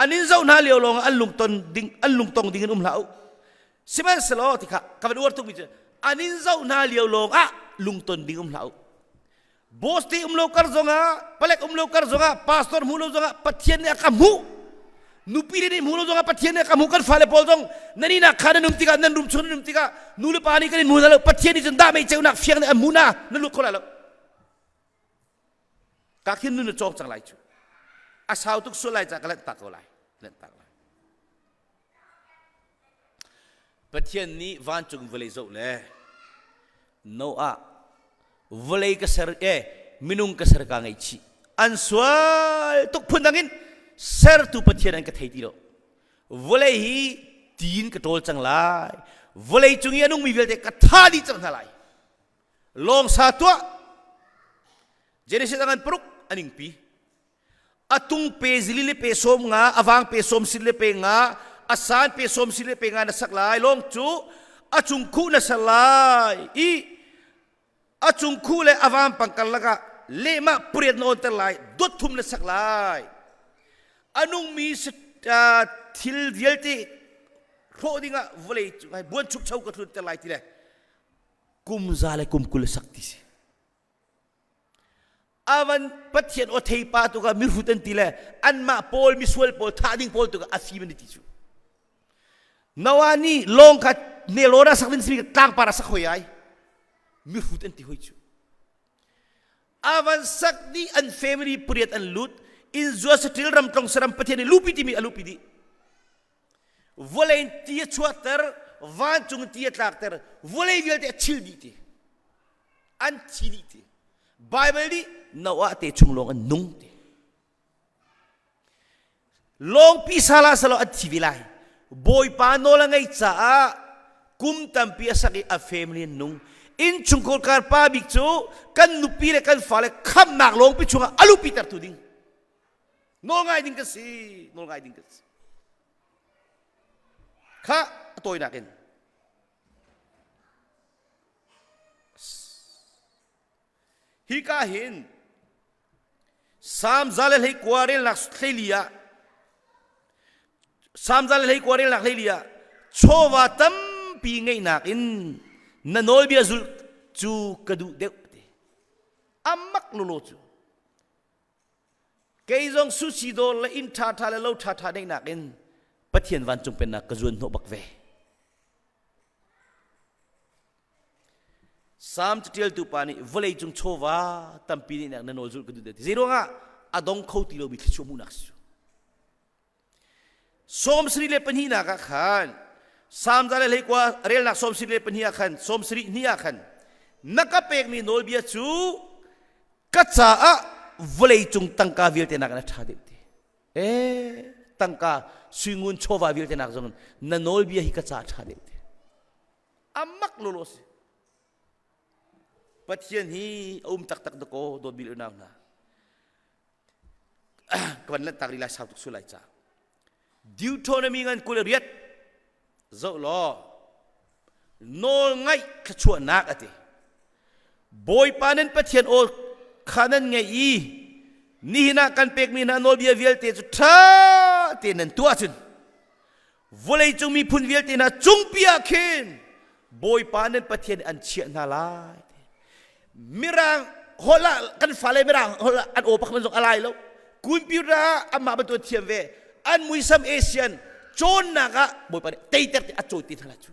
anin zau na leo long an lung tong ding lau siman selo ti kha ka ban tu mi anin zau na leo long lung ton ding lau bos ti lo kar zonga palek lo kar zonga pastor mu lo zonga pathian ne ka mu nu pire ni mu lo zonga pathian ne ka mu kan fale pol zong nani na khana num tiga nan rum chun num tiga nu le pani kan mu lo pathian ni janda mai cheu nak fiang ne amuna na lu khola lo ka khin nu na chok chang lai chu asau tuk so lai cha kalan tak ko lai len tak lai pathian ni van chung vele zo le no volei ka ser minung ka ser ka ngai chi an swal tuk phundangin ser tu pathian an ka thei ti lo volei hi tin ka tol chang lai volei chungi anung mi velte ka tha di chang thalai long sa tua Genesis angan pruk aning pi atung pe zili pe som nga awang pe som sile pe nga asan pe som sile pe nga na saklai long chu achung khu na salai achung khu le avam pangkal laka lema puriat no terlai dot thum le saklai anung mi thil vialti rodinga volei ai buan chuk chau ka thun terlai ti le kum zale kum kul sakti se avan pathian o thei pa tu ka mir hutan ti le an ma pol mi sual pol thading pol tu ka afi men ti chu nawani long ka ne lora sakdin smi ka tang para sa khoyai mi hutan ti hoi chu avan sak di an family puriat an lut in zua setil ram tong seram pathian lupi timi alupi di volein tia chuater van chung tia trakter volei vial te chil di ti an chili ti bible di nawa te chunglong an nung ti long pi sala salo at civilai boy pano lang ay cha kum tampi asaki a family nung in chungkol kar pa bikchu kan nupi le kan fale kham nak long pi chunga alu pi tar tu ding no ngai ding kasi kha toy nakin hi ka hin sam zalel hei kwarel nak thlelia sam zalel hei kwarel nak thlelia chowa tam pi ngai nak in nanol bia zul chu kadu de amak lolo chu keizong susi do la in tha tha la lo tha tha dei nak in pathian van chung pen na kazun no bak ve sam tiel tu pani volei chung chowa tampi ni nak nanol zul kadu de zero nga adong khoti lo bi chu mu nak su som sri le pani na ka khan sam zale le kwa rel nak som sri le pani khan som sri ni khan nakapek mi nol bia chu kacha a volei chung tangka vil te nak na tha de tangka swingun chowa vil te nak zong nanol bia hi kacha tha de amak lolos pathian hi tak tak doko do bil na na kwan la tak rila sa tuk sulai cha Deuteronomy ngan kuleriat zo lo nol ngai khachua nak ate boy panen pathian o khanan ngai i ni na kan pek mi na nol bia vial te chu tha te nan tua chun volei chung mi phun vial te na chung pia khin boy panen pathian an chia na lai mirang hola kan fale mirang hola an opak man jong alai lo kumpira amma ba to thiam ve an muisam asian chon naga boy pa teiter te achoi ti thala chu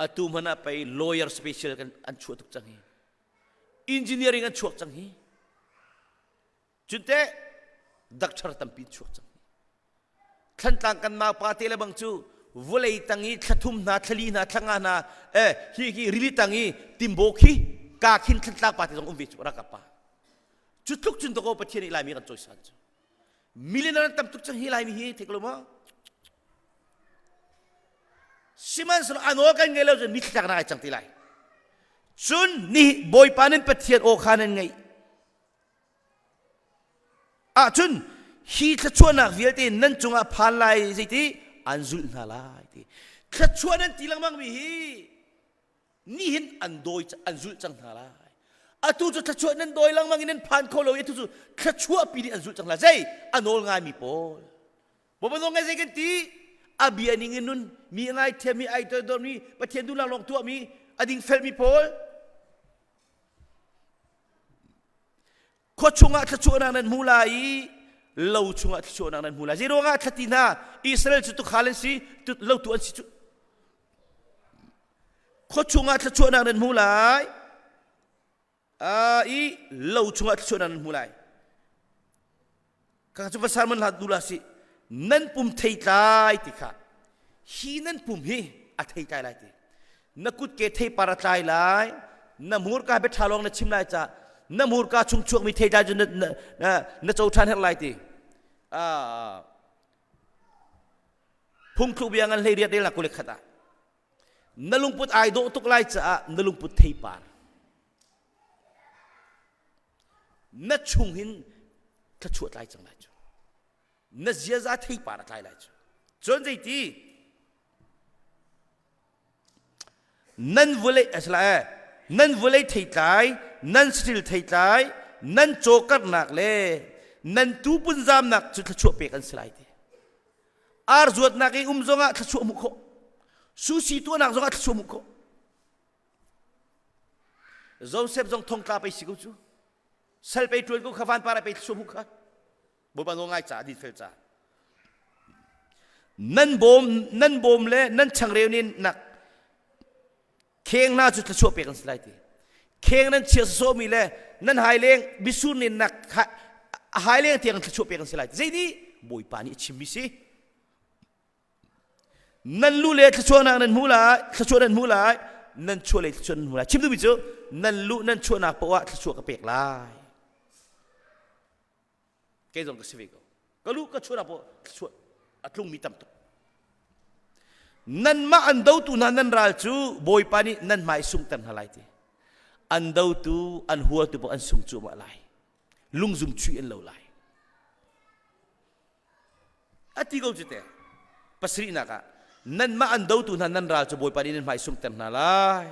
atu mana pai lawyer special kan an chu tuk chang hi engineering an chuak chang hi chunte doctor tampi chuak chang khan tang kan ma pa te le bang chu volei tangi thathum na thali na thanga na hi rili tangi timbokhi ka khin thlak pa te jong umvi chu rakapa chutluk chun to ko pathian ilai mi kan choi san chu millionaire tam tuk chang hi lai mi hi thekloma siman sun ano kan ngelo je mi thak na chang tilai chun ni boy panen pathian o khanan ngai chun hi thachona vialte nan chunga phalai ziti anzul na lai ti thachuanan tilang mang mi hi ni hin andoi anzul chang na lai atu chu thachua nan doi lang mang inen phan kholo ye tu chu thachua pi ni anzul chang la zai anol ngai mi pol bo bo ngai zai kan ti abiani nginun mi ngai the mi ai to do mi pathian du lang long tu mi ading fel mi pol ko chunga thachua nan mulai lo chunga thachua nan mulai zero nga thatina Israel chu tu khalen si tu lo tu an si chu ko chunga thachua nan mulai i lo chunga thachua nan mulai ka chu pasal man la dula si nan pum thei tai ti kha hi nan pum hi a thei tai lai ti nakut ke thei para tai lai na mur ka be thalong na chim lai cha na mur ka chung chuak mi thei tai ju na chau than hel lai ti phung khu biang an hleiria de la kule khata nalungput ai do tuk lai cha nalungput thei par na chung hin thachua lai chang lai chu na zia za thei par lai lai chu chon zai ti nan vule asla nan vule thei tai nan still thei tai nan chokar nak le nan tu pun zam nak chu thachua pe kan slai ti ar zuat nak i zonga thachua mu kho su si tu nak zonga thachua mu kho zong sep zong thong ka pe si ku chu sal pe tuan ku khavan para pe thachua mu kha bo ba ngai cha di fel cha nan bom le nan chang rew nin nak เคงน่าจุดชั่วเปียกันสไลด์เคงนั้นเชื่อโซมีเลยนั้นหายเลี้ยงบิสุนินนักหายเลี้ยงเตียงชั่วเปียกันสไลด์ใจนี้บอยปานี่ชิมมิสินั้นรู้เลยชั่วนั้นมูลายชั่วนั้นมูลายนั้นชั่วเลยชั่วนั้นมูลายชิมดูบิจูนั้นรู้นั้นชั่วนักเพราะว่าชั่วกับเปียกลายเกี่ยงกับสิวิก็รู้ก็ชั่วนักเพราะชั่วอัตลุงมีตั้มตุนั้นมาอันดูตุนั้นรัลจูบอยปานี่นั้นไม่สุ่งตันหลายทีอันดูตุอันหัวตุปอันสุ่งจูมาลายลุงซุ่มช่วยอันเหล่าลายอัติโกจุดเตะปัสรีนักนั้นมาอันดูตุนั้นรัลจูบอยปานี่นั้นไม่สุ่งตันหลาย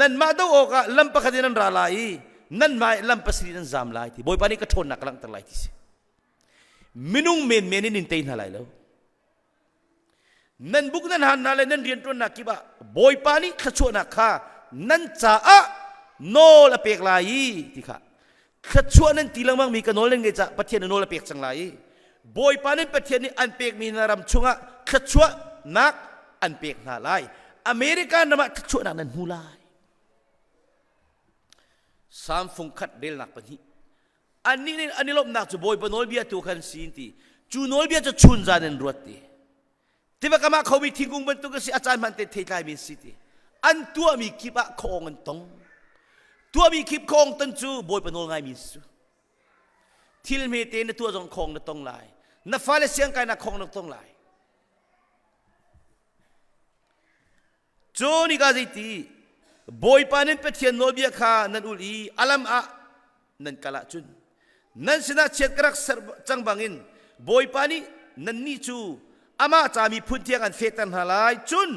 นั้นมาดูโอกาลำปะคดีนั้นรัลายนั้นไม่ลำปัสรีนั้นจามลายทีบอยปานี่ก็ทนนักลังตั้งลายทีสิมินุงเมนนี่นินเตยนหลายแล้วนั้นบุกนั้นหันนาเลยนั้นเรียนตัวนักกิบะบอยปานี่ขชั่วนักข้านั้นจ้าโนละเปียกลายที่ข้าขชั่วนั้นตีลังมังมีกันโนเลงเกจ่าประเทศโนละเปียกจังลายบอยปานี่ประเทศนี้อันเปียกมีนารำชงะขชั่วนักอันเปียกนาลายอเมริกันนามขชั่วนักนั้นหูลายสามฟงขัดเดลนักปนีอันนี้ลบนักจะบอยปนโนลเบียตัวขันสินตีจูโนลเบียจะชุนจานันรวดตีที่ว่าก็มาเขามีทิ้งกุมเป็นตัวก็สิอาจารย์มันเตะเทกายมีสิทธิ์อันตัวมีคลิปคงอันตรงตัวมีคลิปคงตันจูบอยปนโนง่ายมีสุที่เรามีเตนตัวจงคงนั่นตรงไหลนับฟ้าเลเสียงกายนักคงนั่นตรงไหลโจนี่ก็จะตีบอยปานินเป็นเทียนโนเบียคานั่นอุลีอัลลัมอะนั่นกะละจุนนั่นสินะเช็ดกระสับจังบังินบอยปานีนั่นนี่จูอามาจะมีพุ่นเทียกันเฟตันหาลายจุน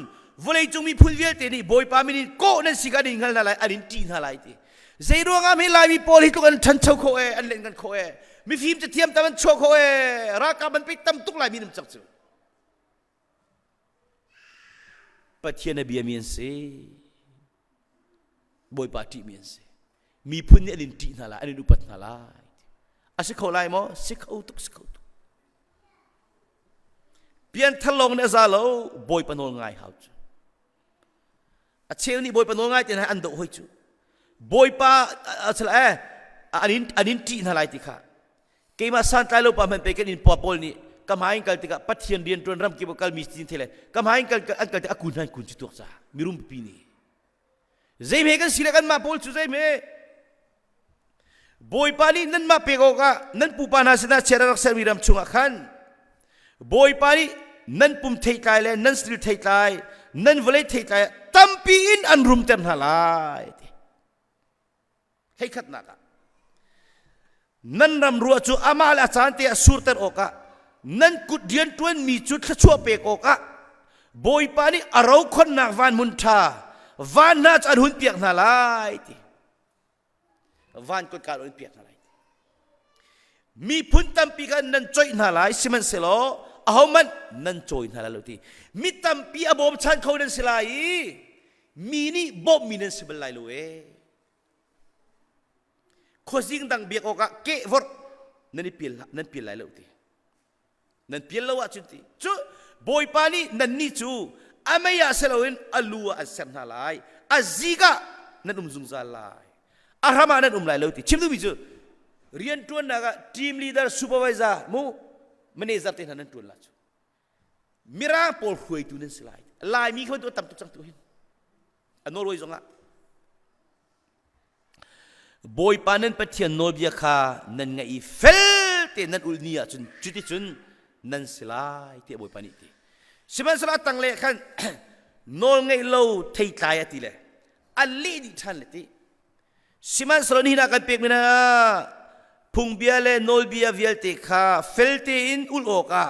วันนี้จงมีพุ่นเวลเตนี่บอยปามินโก้นั่นสิกันดิ่งหาลายอันนี้ตีนหาลายตีใจรวงอามีลายมีโพลิตุกันฉันเช่าโคเออันเล่นกันโคเอมีฟิล์มจะเทียมแต่มันโชว์โคเอรักมันไปตั้มตุกลายมีน้ำจักจูปัจเจนเบียมีนเซบอยปาติมีนเซมีพุ่นเนี่ยลินตีนหาลายอันนี้อุปัตหาลายอาศัยเขาลายมั้งสิเขาตุกสิเขาตุกเปลี่ยนทะลงเนี่ยซาโลบอยปนโนง่ายหาจูอาเชลนี่บอยปนโนง่ายแต่ไหนอันโดหอยจูบอยปาอะไรอันนี้ตีนหาลายติค่ะเกี่ยมาสันตายโลปามันไปกันอินปอปอลนี่ก็หมายกันติกะปัจเจียนเรียนตัวรำเกี่ยวกับมีสินเทเลก็หมายกันอันกันติอากุนให้กุนจิตตัวซามีรุมปีนี่ใจเมกันสิเลกันมาปอลจูใจเมบอยปานี่นั่นมาเปกอกะนั่นปูปานาสนาเชรารักษามีรำชงขันบอยปานี่นั่นปุ่มเทยไกเลยนั่นสติลเทยไกนั่นวเลเทยไกตั้มปีอินอันรุมเต็มหาลายให้ขัดนักนั่นรำรัวจูอามาลอาจารย์เตะสูรเตอร์อกะนั่นกุดเดียนตัวมีจุดขชั่วเปกอกะบอยปานี่อาราวคนนักวานมุนทาวานน่าจะหุ่นเปียกหาลายวานคนการอุ่นเปียกอะไรมีพุ่นตั้มปีกันนั่นจอยนาลายสิมันเสลอเอามันนั่นจอยนาลายลุทีมีตั้มปีอบอมชันเขานั่นสลายมีนี่บ่มีนั่นสิบลายลุเอโคสิ่งต่างเบียกออกะเกะวอร์นั่นนี่เปลี่ยนลายลุทีนั่นเปลี่ยนแล้วว่าจุดที่จูบอยปานี่นั่นนี่จูอาไม่ยาเสลวินอัลลัวอัลเซมนาลายอาซิกะนั่นซุงซาลายอารามานั้นลายลุทีชิมดูมิจูเรียนตัวนักทีมลีดเดอร์ซูเปอร์วิเซอร์มูแมเนเจอร์เต็นนั้นตัวละจูมิราพอลคุยตัวนั้นสไลด์ลายมีคนตัวตั้มตัวจังตัวเห็นอันนู้นรวยจังอ่ะบอยปานันเป็นเทียนโนเบียคานั่นไงเฟลเตนั่นอุลเนียจุนจุดที่จุนนั่นสไลด์ที่บอยปานิตีสิมันสไลด์ตั้งเลยขันโนไงโลเทยตายตีเลยอันลีดิทันเลยตีสิมันสโลนี่นักเปียกมินะพุงเบียเลโนลเบียเวียลเตคาเฟลเตอินอุลโอกา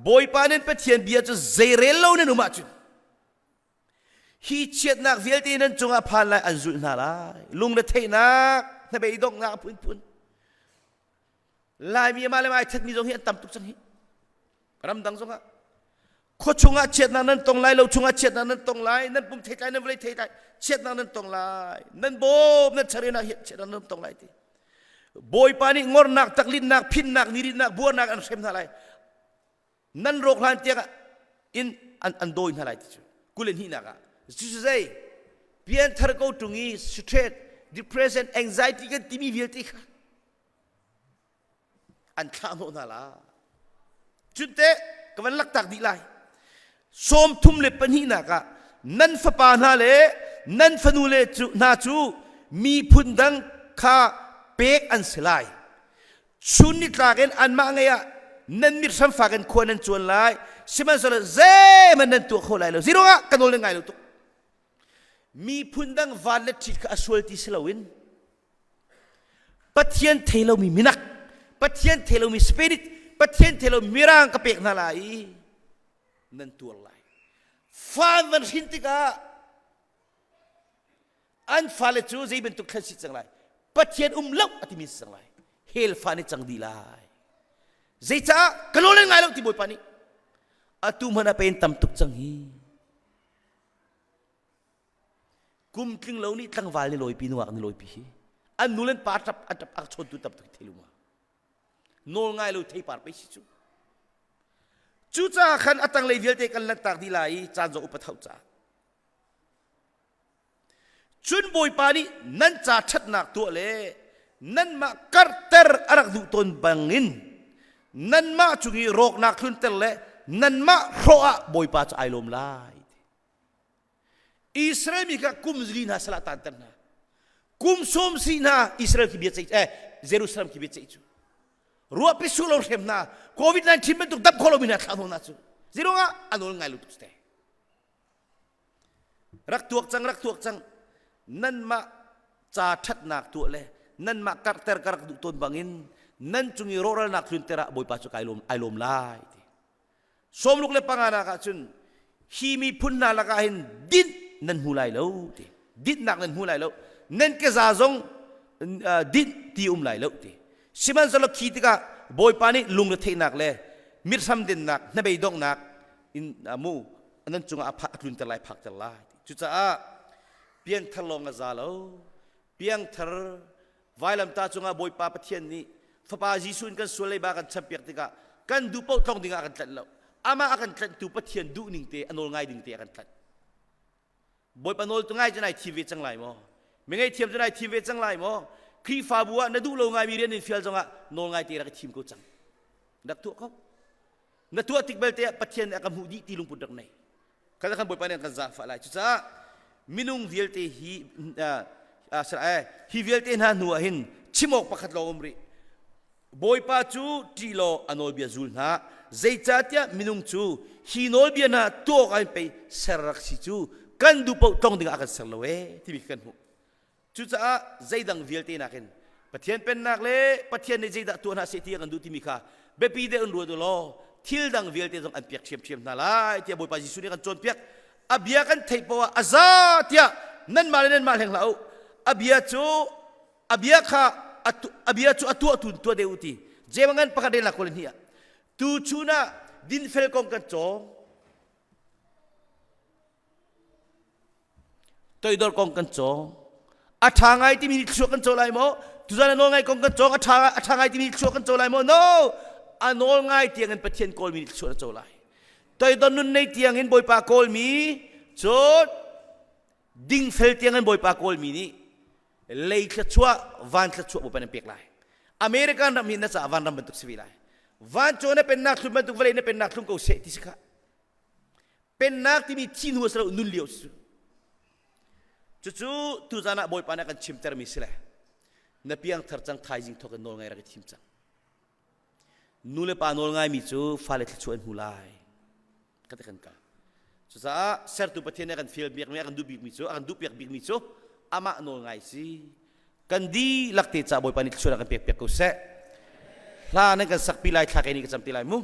บอยปานันเป็นเทียนเบียจะเซเรลโลนั่นอุมาจุนฮีเชียดนักเวียลเตนั่นจงอาพานไลอันจุนนาลายลุงเดเทนักนั่นไปดงนักพุ่นลายมีมาเลยมาไอ้ทัดมีจงเฮียตั้มตุกจังฮีรำดังจงอ่ะโคชงอาเชียดนั้นตรงไลเราชงอาเชียดนั้นตรงไลนั่นปุ่มเทใจนั่นเวลเทใจเชียดนั้นตรงไลนั่นโบนั่นเชรินาเฮียเชียดนั้นตรงไลทีบอยปานี่งอนักตักลินนักพินนักนิรินักบัวนักอันเข็มทลายนั่นโรคลานเตียกอินอันโดยทลายที่กูเล่นที่นักจู่ๆใจ เพียงทาร์โกตุงีสเตรสdepression anxiety กันที่มีวิลติค่ะอันข้ามโน่นละจุดเตะกับวันลักตักดีไลสมทุ่มเล็บปนีนักะนั่นฝปานาเลนั่นฝนูเลจูนาจูมีพุนดังข้าเป๊กอันสลายชุนนิตรากันอันมาไงอะนั่นมีสัมฝากันควรนั่นจวนไลสิมันสละเจ้มันนั่นตัวเขาไลเลยสิรู้งะกันโน่นยังไงลูกตุมีพุนดังวาเลติกาสวลติสลาวินปัจเจียนเทโลมีมินักปัจเจียนเทโลมีสปิริตปัจเจียนเทโลมีร่างกระเปกนาลายนั่นตัวไลฟานวันหินติกาอันฟาเลจูจะเป็นตุกขันสิจังไรปัจเจียนเล่าอธิมิสจังไรเฮลฟานิจังดีไลเจ้าจ้ากันโน่นยังไงลูกที่บอยปานีอตุมันเป็นตำตุกจังฮีกุมกึ่งเหล่านี้ตั้งวาลนี่ลอยปีนัวนี่ลอยปีอันนู้นเล่นปาทับอันทับอักชนตุตับตุกเทลุมาโน่นไงเราเทปาร์ไปสิจูจ้าขันอัตังเลยเดียลเตกันลักตักดีไลจานจะอุปถัมภ์จ้าจุนบอยปานีนั่นจ่าชัดหนักตัวเลยนั่นมากัร์เตอร์อารักดูตนบังอินนั่นมาจุงีโรคนักขึ้นเตลเลยนั่นมาโรอะบอยปาจะไอลมไลอิสราเอลมีกับกุมซีนาสละตันตันนะกุมสมซีนาอิสราเอลqui biasaเยรูซาเล็มqui biasa itu ruang pisul orang semna COVID-19 bentuk dap kalau minat kamu nasu zero nga anul ngai lutus teh rak tuak cang nan ma ca that nak tu le nan ma karakter karak du ton bangin nan cungi roral nak lun tera boy pacu kailom lai som luk le pangana ka chun himi pun na lakahin din nan hulai lo ti din nak nan hulai lo nan ke za zong din ti lai lo ti siman zalo kitika boy pani lung le thei nak le mir sam din nak na bei dong nak in mu nan chunga apha lun ter lai phak ter lai chu cha a piang thalong a za lo piang thar vailam ta chunga boy pa pathian ni fapa jisun kan sulai ba kan champiak tika kan du pau thong dinga kan tlat lo ama akan tlat tu pathian du ning te anol ngai ding te akan tlat boy panol tu ngai janai tv chang lai mo mi ngai thiam janai tv chang lai mo khi fa bua na du lo ngai mi rian in fial jonga nol ngai te ra ka thim ko chang dak tu ko na tu atik bel te pathian akam hu di ti lung pudak nai kada kan boy panen kan za fa lai chu cha minung vial te hi hi vial te na nuwa hin chimok pakhat lo umri boy pa chu ti lo anol bia zul na zaicha tia minung chu hi nol bia na to kai pe serak si chu kan du pau tong ding akan serlowe ti bi kan hu chu cha zaidang vial te na ken pathian pen nak le pathian ne zaida tu na se ti kan du ti mi kha be pi de un ru do lo thil dang vial te jong an piak chem na lai tia boy pa jisu ne kan chon piak abia kan thei pawa azatia nan mal heng lau abia kha atu tu de uti jemangan pakadela kolen hiya tu chuna din fel kong kan chong toi dor kong kan chong athangai ti mi chu kan cholai mo tu jana no ngai kong kan chong athangai ti mi chu kan cholai mo no anol ngai tiang an pathian kol mi chu cholai toi don nun nei tiang in boy pa kol mi chot ding fel tiang an boy pa kol mi ni lei tla chua van tla chua bo pan pek lai american ram hin na cha van ram bentuk sivilai van cho na pen nak thum bentuk vale na pen nak thum ko se ti sikha pen nak ti mi chin hu sra nun lios chu tu jana boy pa na kan chim ter mi sile na piang thar chang thai jing thok nol ngai ra ki thim chang nule pa nol ngai mi chu fale tla chuan hulai kata kan ka so sa ser tu pathian kan feel biak me kan du big mi chu kan du piak big mi chu ama nol ngai si kan di lakte cha boy panit chura kan pek ko se la nan kan sak pilai thakeni ka cham tilai mu